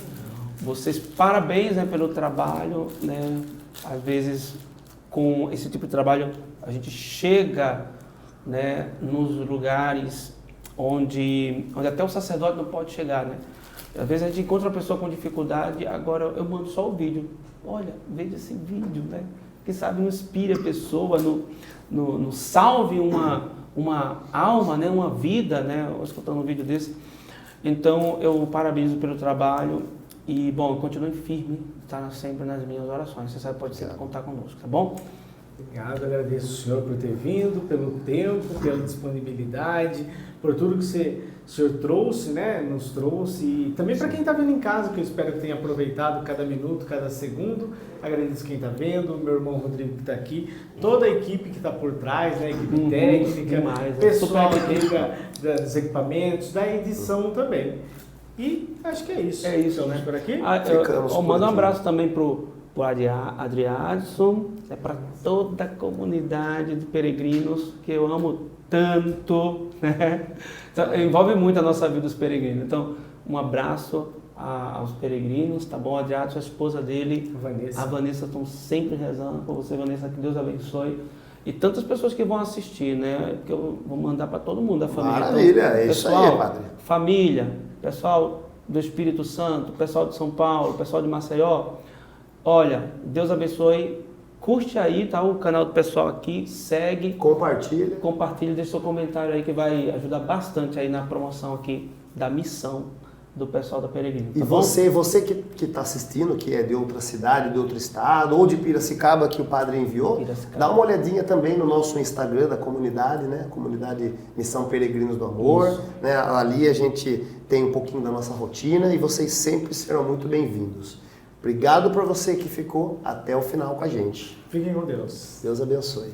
Vocês, parabéns, né, pelo trabalho, né? Às vezes, com esse tipo de trabalho, a gente chega, né, nos lugares onde até o sacerdote não pode chegar, né? Às vezes a gente encontra uma pessoa com dificuldade, agora eu mando só o vídeo. Olha, veja esse vídeo, né? Quem sabe não inspire a pessoa, no salve uma alma, né? Uma vida, né? Escutando um vídeo desse. Então, eu parabenizo pelo trabalho e, bom, continue firme, está sempre nas minhas orações. Você sabe, pode sempre contar conosco, tá bom? Obrigado, agradeço o senhor por ter vindo, pelo tempo, pela disponibilidade, por tudo que o senhor trouxe, né? Nos trouxe. E também para quem está vendo em casa, que eu espero que tenha aproveitado cada minuto, cada segundo. Agradeço quem está vendo, meu irmão Rodrigo que está aqui, toda a equipe que está por trás, né? A equipe técnica, demais, pessoal aqui dos equipamentos, da edição também. E acho que é isso. É isso, Ficamos né? por aqui? Ficamos por manda um aqui. abraço também pro Adriadson, para toda a comunidade de peregrinos que eu amo tanto, né? Então, envolve muito a nossa vida os peregrinos. Então, um abraço aos peregrinos, tá bom? Adriadson, a esposa dele, a Vanessa, estão sempre rezando por você, Vanessa, que Deus abençoe. E tantas pessoas que vão assistir, né? Que eu vou mandar para todo mundo, a família. Maravilha, então, é isso pessoal, aí, padre. Família, pessoal do Espírito Santo, pessoal de São Paulo, pessoal de Maceió. Olha, Deus abençoe. Curte aí, tá? O canal do pessoal aqui, segue, compartilha, deixa seu comentário aí que vai ajudar bastante aí na promoção aqui da missão do pessoal da Peregrino. Tá E bom? você que está assistindo, que é de outra cidade, de outro estado, ou de Piracicaba que o padre enviou, Piracicaba. dá uma olhadinha também no nosso Instagram da comunidade, né? Comunidade Missão Peregrinos do Amor. Né? Ali a gente tem um pouquinho da nossa rotina e vocês sempre serão muito bem-vindos. Obrigado por você que ficou até o final com a gente. Fiquem com Deus. Deus abençoe.